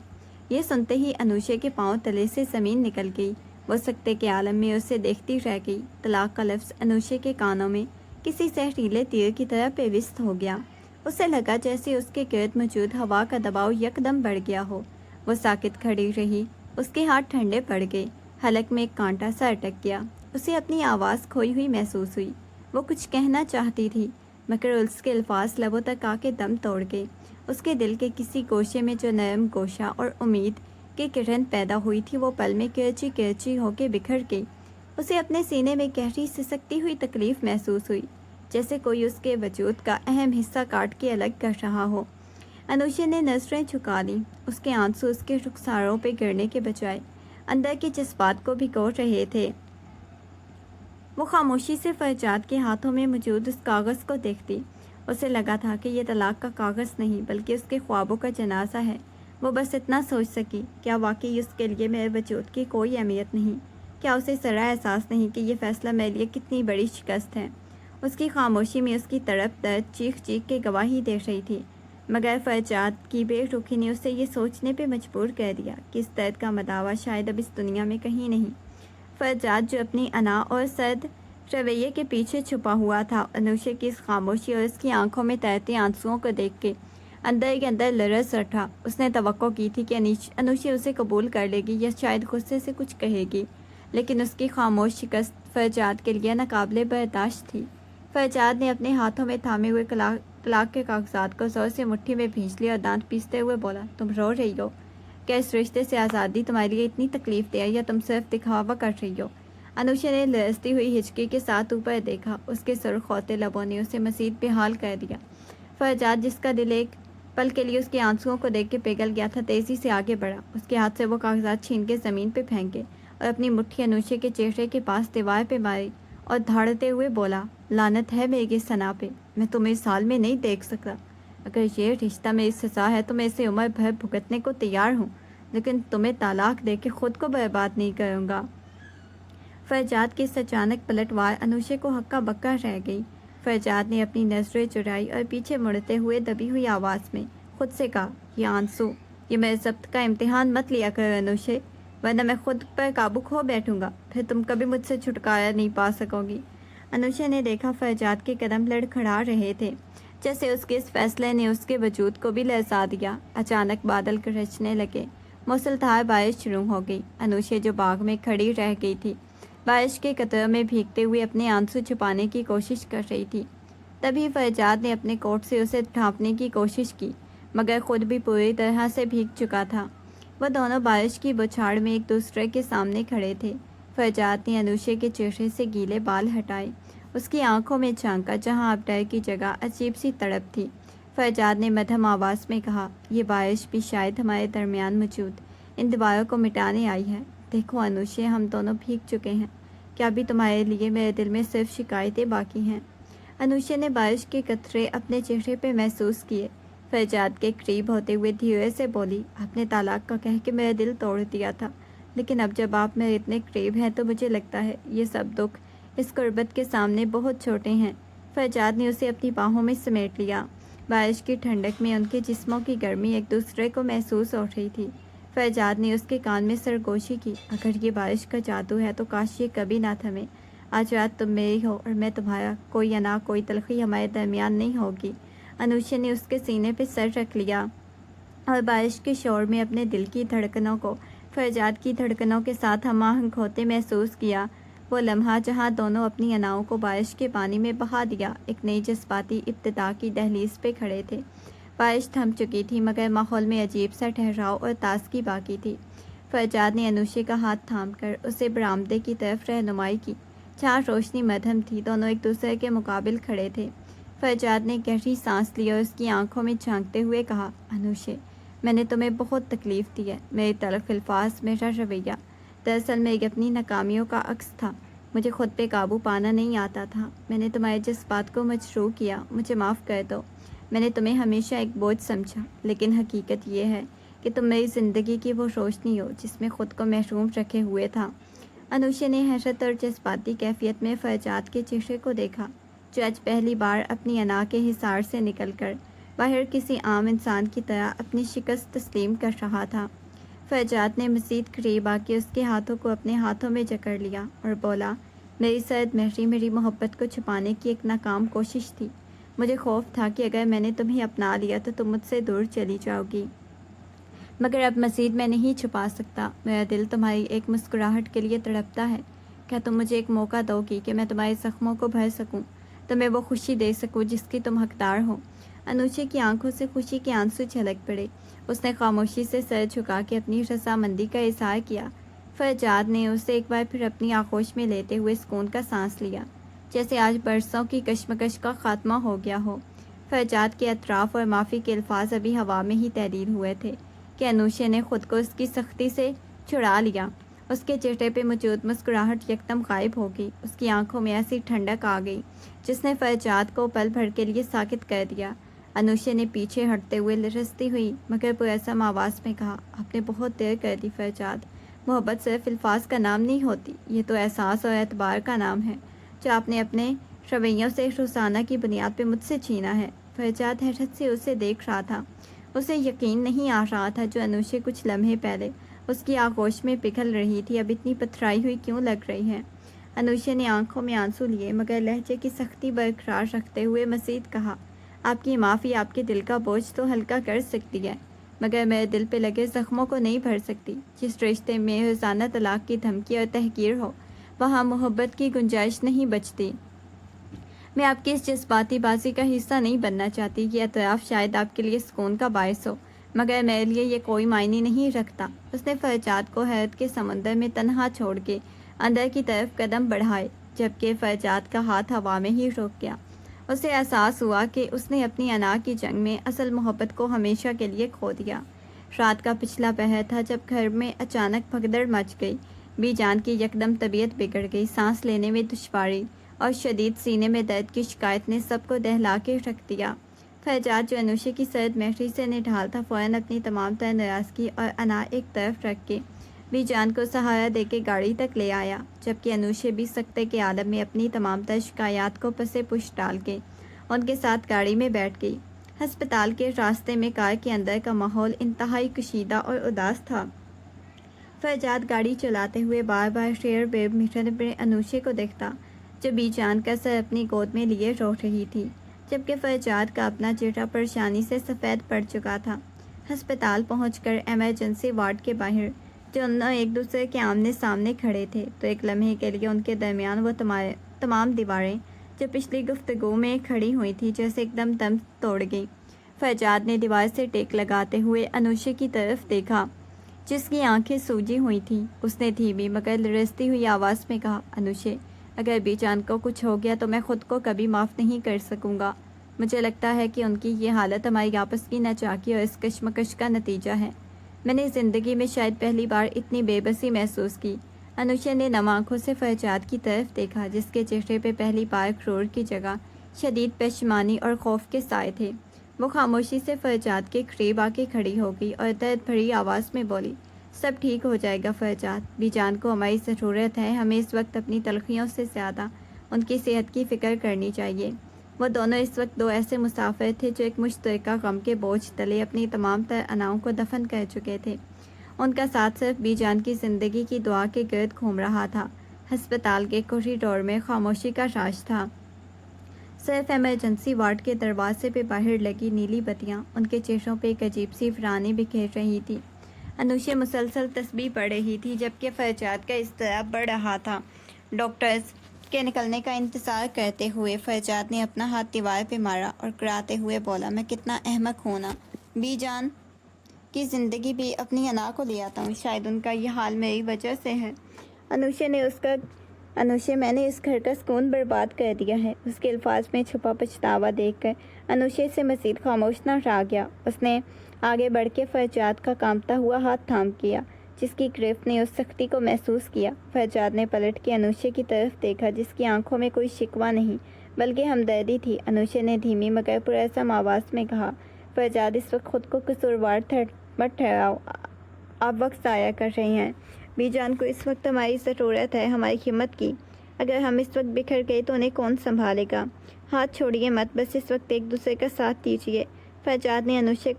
Speaker 1: یہ سنتے ہی انوشا کے پاؤں تلے سے زمین نکل گئی۔ وہ سکتے کے عالم میں اسے دیکھتی رہ گئی۔ طلاق کا لفظ انوشا کے کانوں میں کسی زہریلے تیر کی طرح پیوست ہو گیا۔ اسے لگا جیسے اس کے گرد موجود ہوا کا دباؤ یکدم بڑھ گیا ہو۔ وہ ساکت کھڑی رہی۔ اس کے ہاتھ ٹھنڈے پڑ گئے۔ حلق میں ایک کانٹا سا اٹک گیا۔ اسے اپنی آواز کھوئی ہوئی محسوس ہوئی۔ وہ کچھ کہنا چاہتی تھی، مگر اس کے الفاظ لبوں تک آ کے دم توڑ گئے۔ اس کے دل کے کسی گوشے میں جو نرم گوشہ اور امید کی کرن پیدا ہوئی تھی، وہ پل میں کرچی کرچی ہو کے بکھر گئی۔ اسے اپنے سینے میں گہری سسکتی ہوئی تکلیف محسوس ہوئی، جیسے کوئی اس کے وجود کا اہم حصہ کاٹ کے الگ کر رہا ہو۔ انوشا نے نظریں جھکا دیں۔ اس کے آنسو اس کے رخساروں پہ گرنے کے بجائے اندر کے جذبات کو بھگو رہے تھے۔ وہ خاموشی سے فرجاد کے ہاتھوں میں موجود اس کاغذ کو دیکھتی۔ اسے لگا تھا کہ یہ طلاق کا کاغذ نہیں، بلکہ اس کے خوابوں کا جنازہ ہے۔ وہ بس اتنا سوچ سکی، کیا واقعی اس کے لیے میرے وجود کی کوئی اہمیت نہیں؟ کیا اسے ذرا احساس نہیں کہ یہ فیصلہ میرے لیے کتنی بڑی شکست ہے؟ اس کی خاموشی میں اس کی تڑپ درد چیخ چیخ کے گواہی دے رہی تھی، مگر فرجاد کی بے رخی نے اسے یہ سوچنے پہ مجبور کر دیا کہ اس درد کا مداوا شاید اب اس دنیا میں کہیں نہیں۔ فرجاد جو اپنی انا اور سرد رویے کے پیچھے چھپا ہوا تھا، انوشا کی اس خاموشی اور اس کی آنکھوں میں تیرتے آنسوؤں کو دیکھ کے اندر کے اندر لرز اٹھا۔ اس نے توقع کی تھی کہ انوشا اسے قبول کر لے گی یا شاید غصے سے کچھ کہے گی، لیکن اس کی خاموش شکست فرجاد کے لیے ناقابل برداشت تھی۔ فرجاد نے اپنے ہاتھوں میں تھامے ہوئے طلاق کے کاغذات کو زور سے مٹھی میں بھینچ لیا اور دانت پیستے ہوئے بولا، تم رو رہی ہو؟ کیا اس رشتے سے آزادی تمہارے لیے اتنی تکلیف دہ ہے یا تم صرف دکھاوا کر رہی ہو؟ انوشا نے لرزتی ہوئی ہچکی کے ساتھ اوپر دیکھا۔ اس کے سرخ ہوتے لبوں نے اسے مزید بحال کر دیا۔ فرجاد، جس کا دل ایک پل کے لیے اس کے آنسوؤں کو دیکھ کے پگھل گیا تھا، تیزی سے آگے بڑھا۔ اس کے ہاتھ سے وہ کاغذات چھین کے زمین پہ پھینکے اور اپنی مٹھی انوشا کے چہرے کے پاس دیوار پہ ماری اور دھاڑتے ہوئے بولا، لعنت ہے میری ثنا پہ، میں تمہیں اس حال میں نہیں دیکھ سکتا۔ اگر یہ رشتہ میری سزا ہے تو میں اسے عمر بھر بھگتنے کو تیار ہوں، لیکن تمہیں طلاق دے کے خود کو برباد نہیں کروں گا۔ فرجاد کی اس اچانک پلٹوار انوشا کو ہکا بکا رہ گئی۔ فرجاد نے اپنی نظریں چرائی اور پیچھے مڑتے ہوئے دبی ہوئی آواز میں خود سے کہا، یہ آنسو، یہ میرے ضبط کا امتحان مت لیا کرو انوشا، ورنہ میں خود پر قابو کھو بیٹھوں گا، پھر تم کبھی مجھ سے چھٹکارا نہیں پا سکو گی۔ انوشا نے دیکھا فرجاد کے قدم لڑکھڑا رہے تھے، جیسے اس کے اس فیصلے نے اس کے وجود کو بھی لرزا دیا۔ اچانک بادل گرجنے لگے، موسلادھار بارش شروع ہو گئی۔ انوشا جو باغ میں کھڑی رہ گئی تھی، بارش کے قطروں میں بھیگتے ہوئے اپنے آنسو چھپانے کی کوشش کر رہی تھی۔ تبھی فرجاد نے اپنے کوٹ سے اسے ڈھانپنے کی کوشش کی، مگر خود بھی پوری طرح سے بھیگ چکا تھا۔ وہ دونوں بارش کی بچھاڑ میں ایک دوسرے کے سامنے کھڑے تھے۔ فرجاد نے انوشے کے چہرے سے گیلے بال ہٹائے، اس کی آنکھوں میں جھانکا جہاں اب ڈر کی جگہ عجیب سی تڑپ تھی۔ فرجاد نے مدھم آواز میں کہا، یہ بارش بھی شاید ہمارے درمیان موجود ان دیواروں کو مٹانے آئی ہے۔ دیکھو انوشے، ہم دونوں بھیگ چکے ہیں، کیا ابھی تمہارے لیے میرے دل میں صرف شکایتیں باقی ہیں؟ انوشے نے بارش کے قطرے اپنے چہرے پہ محسوس کیے۔ فرجاد کے قریب ہوتے ہوئے دھیرے سے بولی، آپ نے طلاق کا کہہ کے میرا دل توڑ دیا تھا، لیکن اب جب آپ میرے اتنے قریب ہیں تو مجھے لگتا ہے یہ سب دکھ اس قربت کے سامنے بہت چھوٹے ہیں۔ فرجاد نے اسے اپنی باہوں میں سمیٹ لیا۔ بارش کی ٹھنڈک میں ان کے جسموں کی گرمی ایک دوسرے کو محسوس ہو رہی تھی۔ فرجاد نے اس کے کان میں سرگوشی کی، اگر یہ بارش کا جادو ہے تو کاش یہ کبھی نہ تھمے۔ آج رات تم میری ہو اور میں تمہارا، کوئی انا کوئی تلخی ہمارے درمیان نہیں ہوگی۔ انوشے نے اس کے سینے پہ سر رکھ لیا اور بارش کے شور میں اپنے دل کی دھڑکنوں کو فرجاد کی دھڑکنوں کے ساتھ ہم آہنگ ہوتے محسوس کیا۔ وہ لمحہ جہاں دونوں اپنی اناؤں کو بارش کے پانی میں بہا دیا، ایک نئی جذباتی ابتدا کی دہلیز پہ کھڑے تھے۔ بارش تھم چکی تھی، مگر ماحول میں عجیب سا ٹھہراؤ اور تازگی باقی تھی۔ فرجاد نے انوشے کا ہاتھ تھام کر اسے برآمدے کی طرف رہنمائی کی، جہاں روشنی مدھم تھی۔ دونوں ایک دوسرے کے مقابل کھڑے تھے۔ فرجاد نے گہری سانس لی اور اس کی آنکھوں میں جھانکتے ہوئے کہا، انوشے، میں نے تمہیں بہت تکلیف دی ہے۔ میرے تلخ الفاظ، میرا رویہ دراصل میری اپنی ناکامیوں کا عکس تھا۔ مجھے خود پہ قابو پانا نہیں آتا تھا۔ میں نے تمہارے جذبات کو مجروح کیا، مجھے معاف کر دو۔ میں نے تمہیں ہمیشہ ایک بوجھ سمجھا، لیکن حقیقت یہ ہے کہ تم میری زندگی کی وہ روشنی ہو جس میں خود کو محروم رکھے ہوئے تھا۔ انوشے نے حیرت اور جذباتی کیفیت میں فرجاد کے چہرے کو دیکھا، جو آج پہلی بار اپنی انا کے حصار سے نکل کر باہر کسی عام انسان کی طرح اپنی شکست تسلیم کر رہا تھا۔ فرجاد نے مزید قریب آ کے اس کے ہاتھوں کو اپنے ہاتھوں میں جکڑ لیا اور بولا، میری سرد مہری میری محبت کو چھپانے کی ایک ناکام کوشش تھی۔ مجھے خوف تھا کہ اگر میں نے تمہیں اپنا لیا تو تم مجھ سے دور چلی جاؤ گی، مگر اب مزید میں نہیں چھپا سکتا۔ میرا دل تمہاری ایک مسکراہٹ کے لیے تڑپتا ہے۔ کیا تم مجھے ایک موقع دو گی کہ میں تمہارے زخموں کو بھر سکوں، تمہیں وہ خوشی دے سکوں جس کی تم حقدار ہو؟ انوشے کی آنکھوں سے خوشی کے آنسو چھلک پڑے۔ اس نے خاموشی سے سر جھکا کے اپنی رضامندی کا اظہار کیا۔ فرجاد نے اسے ایک بار پھر اپنی آغوش میں لیتے ہوئے سکون کا سانس لیا، جیسے آج برسوں کی کشمکش کا خاتمہ ہو گیا ہو۔ فرجاد کے اطراف اور معافی کے الفاظ ابھی ہوا میں ہی تحریر ہوئے تھے کہ انوشے نے خود کو اس کی سختی سے چھڑا لیا۔ اس کے چہرے پہ موجود مسکراہٹ یکدم غائب ہو گئی۔ اس کی آنکھوں میں ایسی ٹھنڈک آ گئی جس نے فرجاد کو پل بھر کے لیے ساکت کر دیا۔ انوشے نے پیچھے ہٹتے ہوئے لرزتی ہوئی مگر پرعزم آواز میں کہا، آپ نے بہت دیر کر دی فرجاد۔ محبت صرف الفاظ کا نام نہیں ہوتی، یہ تو احساس اور اعتبار کا نام ہے، جو آپ نے اپنے رویوں سے روزانہ کی بنیاد پہ مجھ سے چھینا ہے۔ فرجاد حیرت سے اسے دیکھ رہا تھا۔ اسے یقین نہیں آ رہا تھا جو انوشے کچھ لمحے پہلے اس کی آغوش میں پگھل رہی تھی اب اتنی پتھرائی ہوئی کیوں لگ رہی ہے۔ انوشے نے آنکھوں میں آنسو لیے مگر لہجے کی سختی برقرار رکھتے ہوئے مزید کہا، آپ کی معافی آپ کے دل کا بوجھ تو ہلکا کر سکتی ہے، مگر میرے دل پہ لگے زخموں کو نہیں بھر سکتی۔ جس رشتے میں روزانہ طلاق کی دھمکی اور تحقیر ہو، وہاں محبت کی گنجائش نہیں بچتی۔ میں آپ کی اس جذباتی بازی کا حصہ نہیں بننا چاہتی۔ یہ اعتراف شاید آپ کے لیے سکون کا باعث ہو، مگر میرے لیے یہ کوئی معنی نہیں رکھتا۔ اس نے فرجاد کو حیرت کے سمندر میں تنہا چھوڑ کے اندر کی طرف قدم بڑھائے، جبکہ فرجاد کا ہاتھ ہوا میں ہی رک گیا۔ اسے احساس ہوا کہ اس نے اپنی انا کی جنگ میں اصل محبت کو ہمیشہ کے لیے کھو دیا۔ رات کا پچھلا پہر تھا جب گھر میں اچانک بھگدڑ مچ گئی۔ بی جان کی یکدم طبیعت بگڑ گئی، سانس لینے میں دشواری اور شدید سینے میں درد کی شکایت نے سب کو دہلا کے رکھ دیا۔ فرجاد جو انوشے کی سرد مہری سے نڈھال تھا، فوراً اپنی تمام تر ناراضگی اور انا ایک طرف رکھ کے بی جان کو سہارا دے کے گاڑی تک لے آیا، جبکہ انوشے بھی سکتے کے عالم میں اپنی تمام تر شکایات کو پسے پش ڈال کے ان کے ساتھ گاڑی میں بیٹھ گئی۔ ہسپتال کے راستے میں کار کے اندر کا ماحول انتہائی کشیدہ اور اداس تھا۔ فرجاد گاڑی چلاتے ہوئے بار بار ریئر ویو میرر میں انوشے کو دیکھتا، جو بی جان کا سر اپنی گود میں لیے رو رہی تھی، جبکہ فرجاد کا اپنا چہرہ پریشانی سے سفید پڑ چکا تھا۔ ہسپتال پہنچ کر ایمرجنسی وارڈ کے باہر دونوں ایک دوسرے کے آمنے سامنے کھڑے تھے تو ایک لمحے کے لیے ان کے درمیان وہ تمام دیواریں جو پچھلی گفتگو میں کھڑی ہوئی تھی جیسے ایک دم توڑ گئی۔ فرجاد نے دیوار سے ٹیک لگاتے ہوئے انوشے کی طرف دیکھا جس کی آنکھیں سوجی ہوئی تھیں۔ اس نے دھیمی مگر لرزتی ہوئی آواز میں کہا، انوشے، اگر بی جان کو کچھ ہو گیا تو میں خود کو کبھی معاف نہیں کر سکوں گا۔ مجھے لگتا ہے کہ ان کی یہ حالت ہماری آپس کی ناچاکی اور اس کشمکش کا نتیجہ ہے۔ میں نے زندگی میں شاید پہلی بار اتنی بے بسی محسوس کی۔ انوشے نے نم آنکھوں سے فرجاد کی طرف دیکھا جس کے چہرے پہ پہلی بار غرور کی جگہ شدید پشیمانی اور خوف کے سائے تھے۔ وہ خاموشی سے فرجاد کے قریب آ کے کھڑی ہو گئی اور درد بھری آواز میں بولی، سب ٹھیک ہو جائے گا فرجاد، بی جان کو ہماری ضرورت ہے، ہمیں اس وقت اپنی تلخیوں سے زیادہ ان کی صحت کی فکر کرنی چاہیے۔ وہ دونوں اس وقت دو ایسے مسافر تھے جو ایک مشترکہ غم کے بوجھ تلے اپنی تمام تر اناؤں کو دفن کر چکے تھے۔ ان کا ساتھ صرف بی جان کی زندگی کی دعا کے گرد گھوم رہا تھا۔ ہسپتال کے کوریڈور میں خاموشی کا راج تھا۔ صرف ایمرجنسی وارڈ کے دروازے پہ باہر لگی نیلی بتیاں ان کے چہروں پہ ایک عجیب سی ویرانی بکھیر رہی تھی۔ انوشے مسلسل تسبیح پڑھ رہی تھی جبکہ فرجاد کا اضطراب بڑھ رہا تھا۔ ڈاکٹرز کے نکلنے کا انتظار کرتے ہوئے فرجاد نے اپنا ہاتھ دیوار پہ مارا اور کراتے ہوئے بولا، میں کتنا احمق ہوں نا، بی جان کی زندگی بھی اپنی انا کو لے آتا ہوں، شاید ان کا یہ حال میری وجہ سے ہے۔ انوشے، میں نے اس گھر کا سکون برباد کر دیا ہے۔ اس کے الفاظ میں چھپا پچھتاوا دیکھ کر انوشے سے مزید خاموش نہ رہ گیا۔ اس نے آگے بڑھ کے فرجاد کا کانپتا ہوا ہاتھ تھام کیا جس کی گرفت نے اس سختی کو محسوس کیا۔ فرجاد نے پلٹ کے انوشے کی طرف دیکھا جس کی آنکھوں میں کوئی شکوہ نہیں بلکہ ہمدردی تھی۔ انوشے نے دھیمی مگر پرعزم آواز میں کہا، فرجاد، اس وقت خود کو قصوروار مت ٹھہراؤ، آپ وقت ضائع کر رہے ہیں۔ بی جان کو اس وقت ہماری ضرورت ہے، ہماری ہمت کی۔ اگر ہم اس وقت بکھر گئے تو انہیں کون سنبھالے گا؟ ہاتھ چھوڑیے مت، بس اس وقت ایک دوسرے کا ساتھ دیجیے۔ فرجاد نے انوشے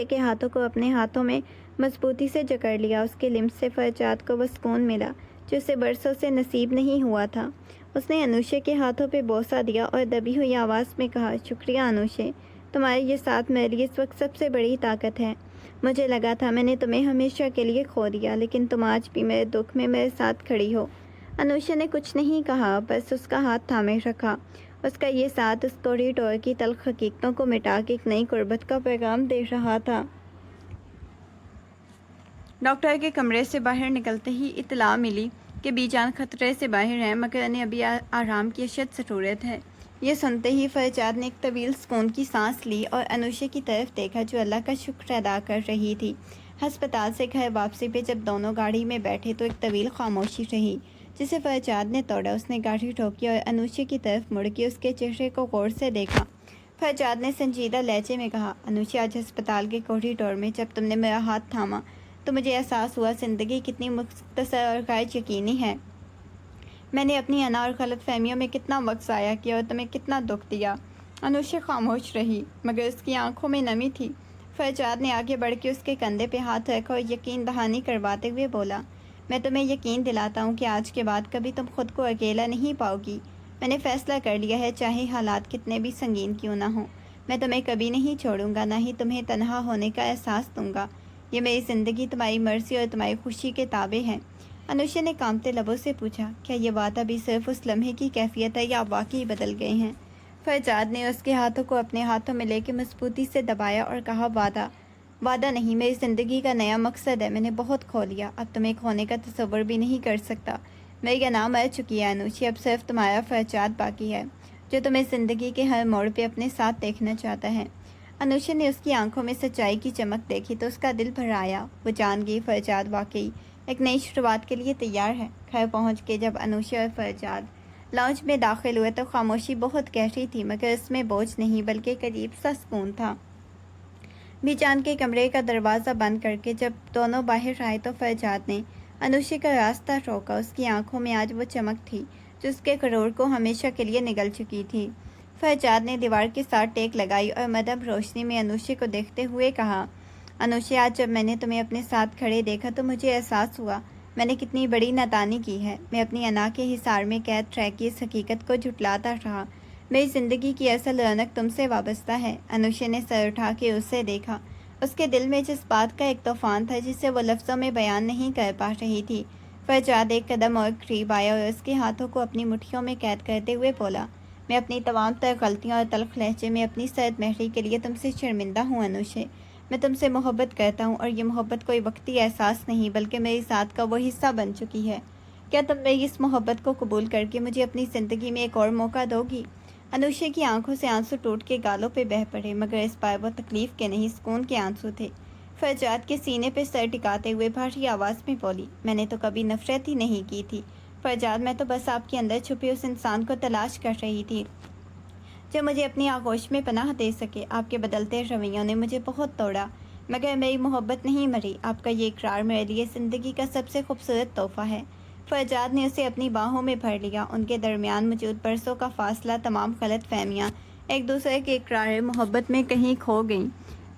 Speaker 1: کے ہاتھوں کو اپنے ہاتھوں میں مضبوطی سے جکڑ لیا۔ اس کے لمس سے فرجاد کو وہ سکون ملا جو اسے برسوں سے نصیب نہیں ہوا تھا۔ اس نے انوشے کے ہاتھوں پہ بوسہ دیا اور دبی ہوئی آواز میں کہا، شکریہ انوشے، تمہارے یہ ساتھ میرے لیے اس وقت سب سے بڑی طاقت ہے۔ مجھے لگا تھا میں نے تمہیں ہمیشہ کے لیے کھو دیا، لیکن تم آج بھی میرے دکھ میں میرے ساتھ کھڑی ہو۔ انوشے نے کچھ نہیں کہا، بس اس کا ہاتھ تھامے رکھا۔ اس کا یہ ساتھ اس کوریڈور کی تلخ حقیقتوں کو مٹا کے ایک نئی قربت کا پیغام دے رہا تھا۔ ڈاکٹر کے کمرے سے باہر نکلتے ہی اطلاع ملی کہ بی جان خطرے سے باہر ہیں مگر انہیں ابھی آرام کی اشد ضرورت ہے۔ یہ سنتے ہی فرجاد نے ایک طویل سکون کی سانس لی اور انوشے کی طرف دیکھا جو اللہ کا شکر ادا کر رہی تھی۔ ہسپتال سے گھر واپسی پہ جب دونوں گاڑی میں بیٹھے تو ایک طویل خاموشی رہی جسے فرجاد نے توڑا۔ اس نے گاڑی روکی اور انوشے کی طرف مڑ کے اس کے چہرے کو غور سے دیکھا۔ فرجاد نے سنجیدہ لہجے میں کہا، انوشے، آج ہسپتال کے کوریڈور میں جب تم نے میرا ہاتھ تھاما تو مجھے احساس ہوا زندگی کتنی مختصر اور غیر یقینی ہے۔ میں نے اپنی انا اور غلط فہمیوں میں کتنا وقت ضائع کیا اور تمہیں کتنا دکھ دیا۔ انوشے خاموش رہی مگر اس کی آنکھوں میں نمی تھی۔ فرجاد نے آگے بڑھ کے اس کے کندھے پہ ہاتھ رکھا اور یقین دہانی کرواتے ہوئے بولا، میں تمہیں یقین دلاتا ہوں کہ آج کے بعد کبھی تم خود کو اکیلا نہیں پاؤ گی۔ میں نے فیصلہ کر لیا ہے، چاہے حالات کتنے بھی سنگین کیوں نہ ہوں، میں تمہیں کبھی نہیں چھوڑوں گا، نہ ہی تمہیں تنہا ہونے کا احساس دوں گا۔ یہ میری زندگی تمہاری مرضی اور تمہاری خوشی کے تابع ہے۔ انوشے نے کانپتے لبوں سے پوچھا، کیا یہ وعدہ بھی صرف اس لمحے کی کیفیت ہے یا آپ واقعی بدل گئے ہیں؟ فرجاد نے اس کے ہاتھوں کو اپنے ہاتھوں میں لے کے مضبوطی سے دبایا اور کہا، وعدہ نہیں، میری زندگی کا نیا مقصد ہے۔ میں نے بہت کھو لیا، اب تمہیں کھونے کا تصور بھی نہیں کر سکتا۔ میری انا مر چکی ہے انوشے، اب صرف تمہارا فرجاد باقی ہے جو تمہیں زندگی کے ہر موڑ پہ اپنے ساتھ دیکھنا چاہتا ہے۔ انوشے نے اس کی آنکھوں میں سچائی کی چمک دیکھی تو اس کا دل بھر آیا۔ وہ جان گئی فرجاد واقعی ایک نئی شروعات کے لیے تیار ہے۔ گھر پہنچ کے جب انوشے اور فرجاد لاؤنج میں داخل ہوئے تو خاموشی بہت گہری تھی مگر اس میں بوجھ نہیں بلکہ ایک عجیب سا سکون تھا۔ بی جان کے کمرے کا دروازہ بند کر کے جب دونوں باہر آئے تو فرجاد نے انوشے کا راستہ روکا۔ اس کی آنکھوں میں آج وہ چمک تھی جو اس کے غرور کو ہمیشہ کے لیے نگل چکی تھی۔ فرجاد نے دیوار کے ساتھ ٹیک لگائی اور مدھم روشنی میں انوشے کو دیکھتے ہوئے کہا، انوشے، آج جب میں نے تمہیں اپنے ساتھ کھڑے دیکھا تو مجھے احساس ہوا میں نے کتنی بڑی نادانی کی ہے۔ میں اپنی انا کے حصار میں قید رہ کے اس حقیقت کو جھٹلاتا رہا۔ میری زندگی کی اصل رونق تم سے وابستہ ہے۔ انوشے نے سر اٹھا کے اسے دیکھا اس کے دل میں جذبات کا ایک طوفان تھا جسے وہ لفظوں میں بیان نہیں کر پا رہی تھی۔ فرجاد ایک قدم اور قریب آیا اور اس کے ہاتھوں کو اپنی مٹھیوں میں قید کرتے ہوئے بولا، میں اپنی تمام تر غلطیوں اور تلخ لہجے میں اپنی سرد مہری کے لیے تم سے شرمندہ ہوں انوشے۔ میں تم سے محبت کرتا ہوں اور یہ محبت کوئی وقتی احساس نہیں بلکہ میری ذات کا وہ حصہ بن چکی ہے۔ کیا تم میری اس محبت کو قبول کر کے مجھے اپنی زندگی میں ایک اور موقع دو گی؟ انوشے کی آنکھوں سے آنسو ٹوٹ کے گالوں پہ بہہ پڑے، مگر اس بار وہ تکلیف کے نہیں سکون کے آنسو تھے۔ فرجاد کے سینے پہ سر ٹکاتے ہوئے بھاری آواز میں بولی، میں نے تو کبھی نفرت ہی نہیں کی تھی فرجاد، میں تو بس آپ کے اندر چھپے اس انسان کو تلاش کر رہی تھی جو مجھے اپنی آغوش میں پناہ دے سکے۔ آپ کے بدلتے رویوں نے مجھے بہت توڑا، مگر میری محبت نہیں مری۔ آپ کا یہ اقرار میرے لیے زندگی کا سب سے خوبصورت تحفہ ہے۔ فرجاد نے اسے اپنی باہوں میں بھر لیا، ان کے درمیان موجود برسوں کا فاصلہ، تمام غلط فہمیاں ایک دوسرے کے اقرار محبت میں کہیں کھو گئیں۔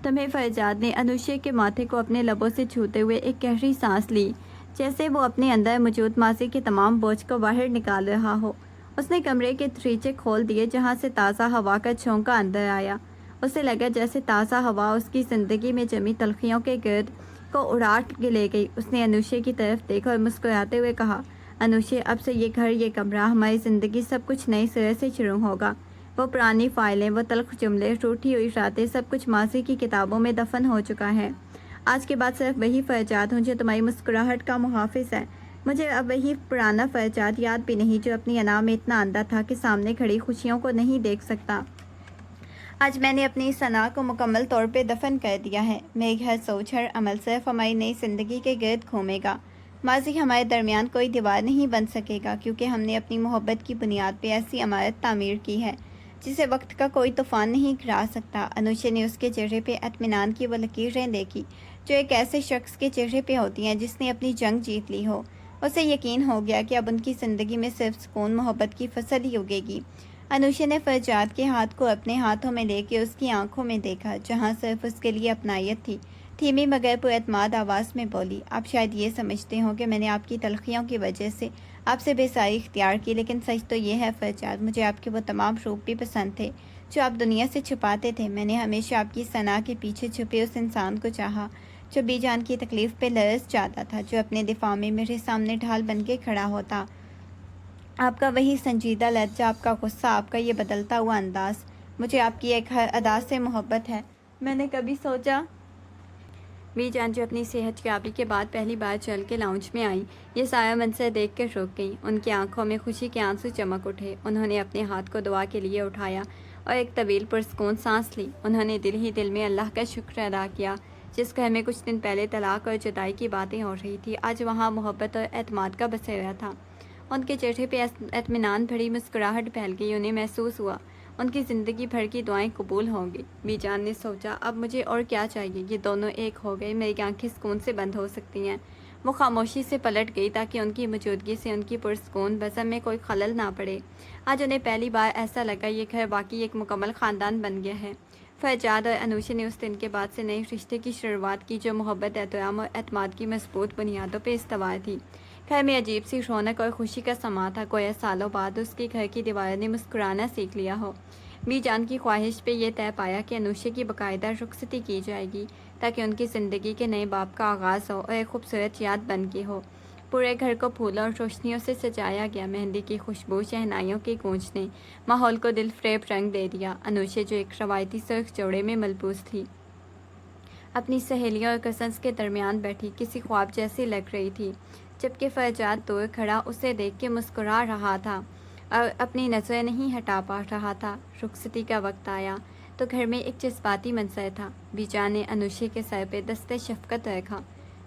Speaker 1: تمہیں فرجاد نے انوشے کے ماتھے کو اپنے لبوں سے چھوتے ہوئے ایک گہری سانس لی، جیسے وہ اپنے اندر موجود ماضی کے تمام بوجھ کو باہر نکال رہا ہو۔ اس نے کمرے کے دریچے کھول دیے جہاں سے تازہ ہوا کا جھونکا اندر آیا۔ اسے لگا جیسے تازہ ہوا اس کی زندگی میں جمی تلخیوں کے گرد کو اڑا کے لے گئی۔ اس نے انوشے کی طرف دیکھا اور مسکراتے ہوئے کہا، انوشے، اب سے یہ گھر، یہ کمرہ، ہماری زندگی، سب کچھ نئے سرے سے شروع ہوگا۔ وہ پرانی فائلیں، وہ تلخ جملے، روٹھی ہوئی راتیں، سب کچھ ماضی کی کتابوں میں دفن ہو چکا ہے۔ آج کے بعد صرف وہی فرجاد ہوں جو تمہاری مسکراہٹ کا محافظ ہے۔ مجھے اب وہی پرانا فرجاد یاد بھی نہیں جو اپنی انا میں اتنا اندھا تھا کہ سامنے کھڑی خوشیوں کو نہیں دیکھ سکتا۔ آج میں نے اپنی اس انا کو مکمل طور پہ دفن کر دیا ہے۔ میری ہر سوچ، ہر عمل صرف ہماری نئی زندگی کے گرد گھومے گا۔ ماضی ہمارے درمیان کوئی دیوار نہیں بن سکے گا، کیونکہ ہم نے اپنی محبت کی بنیاد پہ ایسی عمارت تعمیر کی ہے جسے وقت کا کوئی طوفان نہیں گرا سکتا۔ انوشے نے اس کے چہرے پہ اطمینان کی وہ لکیریں دیکھی جو ایک ایسے شخص کے چہرے پہ ہوتی ہیں جس نے اپنی جنگ جیت لی ہو۔ اسے یقین ہو گیا کہ اب ان کی زندگی میں صرف سکون، محبت کی فصل ہی اگے گی۔ انوشے نے فرجاد کے ہاتھ کو اپنے ہاتھوں میں لے کے اس کی آنکھوں میں دیکھا جہاں صرف اس کے لیے اپنائیت تھی۔ دھیمی مگر پر اعتماد آواز میں بولی، آپ شاید یہ سمجھتے ہوں کہ میں نے آپ کی تلخیوں کی وجہ سے آپ سے بےساری اختیار کی، لیکن سچ تو یہ ہے فرجاد، مجھے آپ کے وہ تمام روپ بھی پسند تھے جو آپ دنیا سے چھپاتے تھے۔ میں نے ہمیشہ آپ کی ثنا کے پیچھے چھپے اس انسان کو چاہا جو بی جان کی تکلیف پہ لرز جاتا تھا، جو اپنے دفاع میں میرے سامنے ڈھال بن کے کھڑا ہوتا۔ آپ کا وہی سنجیدہ لہجہ، آپ کا غصہ، آپ کا یہ بدلتا ہوا انداز، مجھے آپ کی ایک ہر ادا سے محبت ہے۔ میں نے کبھی سوچا بی جان جو اپنی صحت یابی کے بعد پہلی بار چل کے لاؤنج میں آئی، یہ سارا منظر دیکھ کر رک گئی۔ ان کی آنکھوں میں خوشی کے آنسو چمک اٹھے۔ انہوں نے اپنے ہاتھ کو دعا کے لیے اٹھایا اور ایک طویل پرسکون سانس لی۔ انہوں نے دل ہی دل میں اللہ کا شکر ادا کیا۔ جس گھر میں کچھ دن پہلے طلاق اور جدائی کی باتیں ہو رہی تھی، آج وہاں محبت اور اعتماد کا بسیرا تھا۔ ان کے چہرے پہ اطمینان بھری مسکراہٹ پھیل گئی۔ انہیں محسوس ہوا ان کی زندگی بھر کی دعائیں قبول ہوں گی۔ بی جان نے سوچا، اب مجھے اور کیا چاہیے؟ یہ دونوں ایک ہو گئے، میری آنکھیں سکون سے بند ہو سکتی ہیں۔ وہ خاموشی سے پلٹ گئی تاکہ ان کی موجودگی سے ان کی پرسکون بزم میں کوئی خلل نہ پڑے۔ آج انہیں پہلی بار ایسا لگا یہ گھر واقعی ایک مکمل خاندان بن گیا ہے۔ فرجاد اور انوشے نے اس دن کے بعد سے نئے رشتے کی شروعات کی جو محبت، احترام اور اعتماد کی مضبوط بنیادوں پہ استوار تھی۔ گھر میں عجیب سی رونق اور خوشی کا سما تھا، گویا سالوں بعد اس کے گھر کی دیواروں نے مسکرانا سیکھ لیا ہو۔ بی جان کی خواہش پہ یہ طے پایا کہ انوشے کی باقاعدہ رخصتی کی جائے گی تاکہ ان کی زندگی کے نئے باب کا آغاز ہو اور ایک خوبصورت یاد بن کے ہو۔ پورے گھر کو پھولوں اور روشنیوں سے سجایا گیا۔ مہندی کی خوشبو، شہنائیوں کی گونج نے ماحول کو دل فریب رنگ دے دیا۔ انوشے جو ایک روایتی سرخ جوڑے میں ملبوس تھی، اپنی سہیلیوں اور کزنس کے درمیان بیٹھی کسی خواب جیسی لگ رہی تھی، جبکہ فرجاد دور کھڑا اسے دیکھ کے مسکرا رہا تھا اور اپنی نظریں نہیں ہٹا پا رہا تھا۔ رخصتی کا وقت آیا تو گھر میں ایک جذباتی منظر تھا۔ بی جان نے انوشے کے سر پہ دستِ شفقت رکھا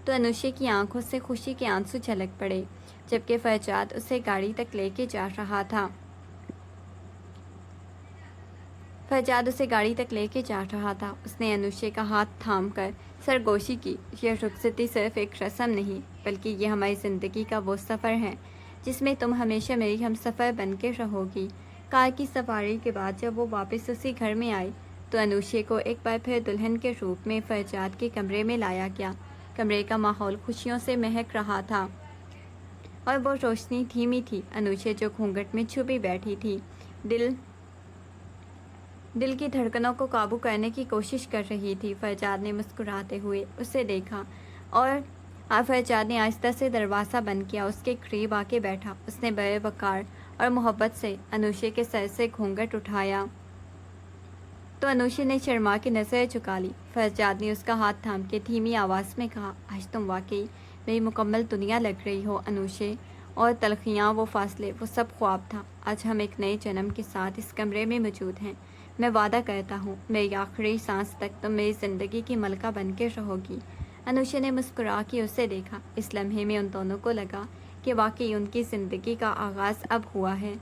Speaker 1: تو انوشے کی آنکھوں سے خوشی کے آنسو چھلک پڑے، جبکہ فرجاد اسے گاڑی تک لے کے جا رہا تھا۔ اس نے انوشے کا ہاتھ تھام کر سرگوشی کی، یہ رخصتی صرف ایک رسم نہیں بلکہ یہ ہماری زندگی کا وہ سفر ہے جس میں تم ہمیشہ میری ہم سفر بن کے رہو گی۔ کار کی سواری کے بعد جب وہ واپس اسی گھر میں آئی تو انوشے کو ایک بار پھر دلہن کے روپ میں فرجاد کے کمرے میں لایا گیا۔ کمرے کا ماحول خوشیوں سے مہک رہا تھا اور وہ روشنی دھیمی تھی۔ انوشے جو گھونگھٹ میں چھپی بیٹھی تھی، دل دل کی دھڑکنوں کو قابو کرنے کی کوشش کر رہی تھی۔ فیضان نے مسکراتے ہوئے اسے دیکھا اور فیضان نے آہستہ سے دروازہ بند کیا، اس کے قریب آ کے بیٹھا۔ اس نے بڑے وقار اور محبت سے انوشے کے سر سے گھونگھٹ اٹھایا تو انوشے نے شرما کے نظریں جھکا لی۔ فیضان نے اس کا ہاتھ تھام کے دھیمی آواز میں کہا، آج تم واقعی میری مکمل دنیا لگ رہی ہو انوشے، اور تلخیاں، وہ فاصلے، وہ سب خواب تھا۔ آج ہم ایک نئے جنم کے ساتھ اس کمرے میں موجود ہیں۔ میں وعدہ کرتا ہوں میری آخری سانس تک تم میری زندگی کی ملکہ بن کے رہو گی۔ انوشے نے مسکرا کے اسے دیکھا۔ اس لمحے میں ان دونوں کو لگا کہ واقعی ان کی زندگی کا آغاز اب ہوا ہے۔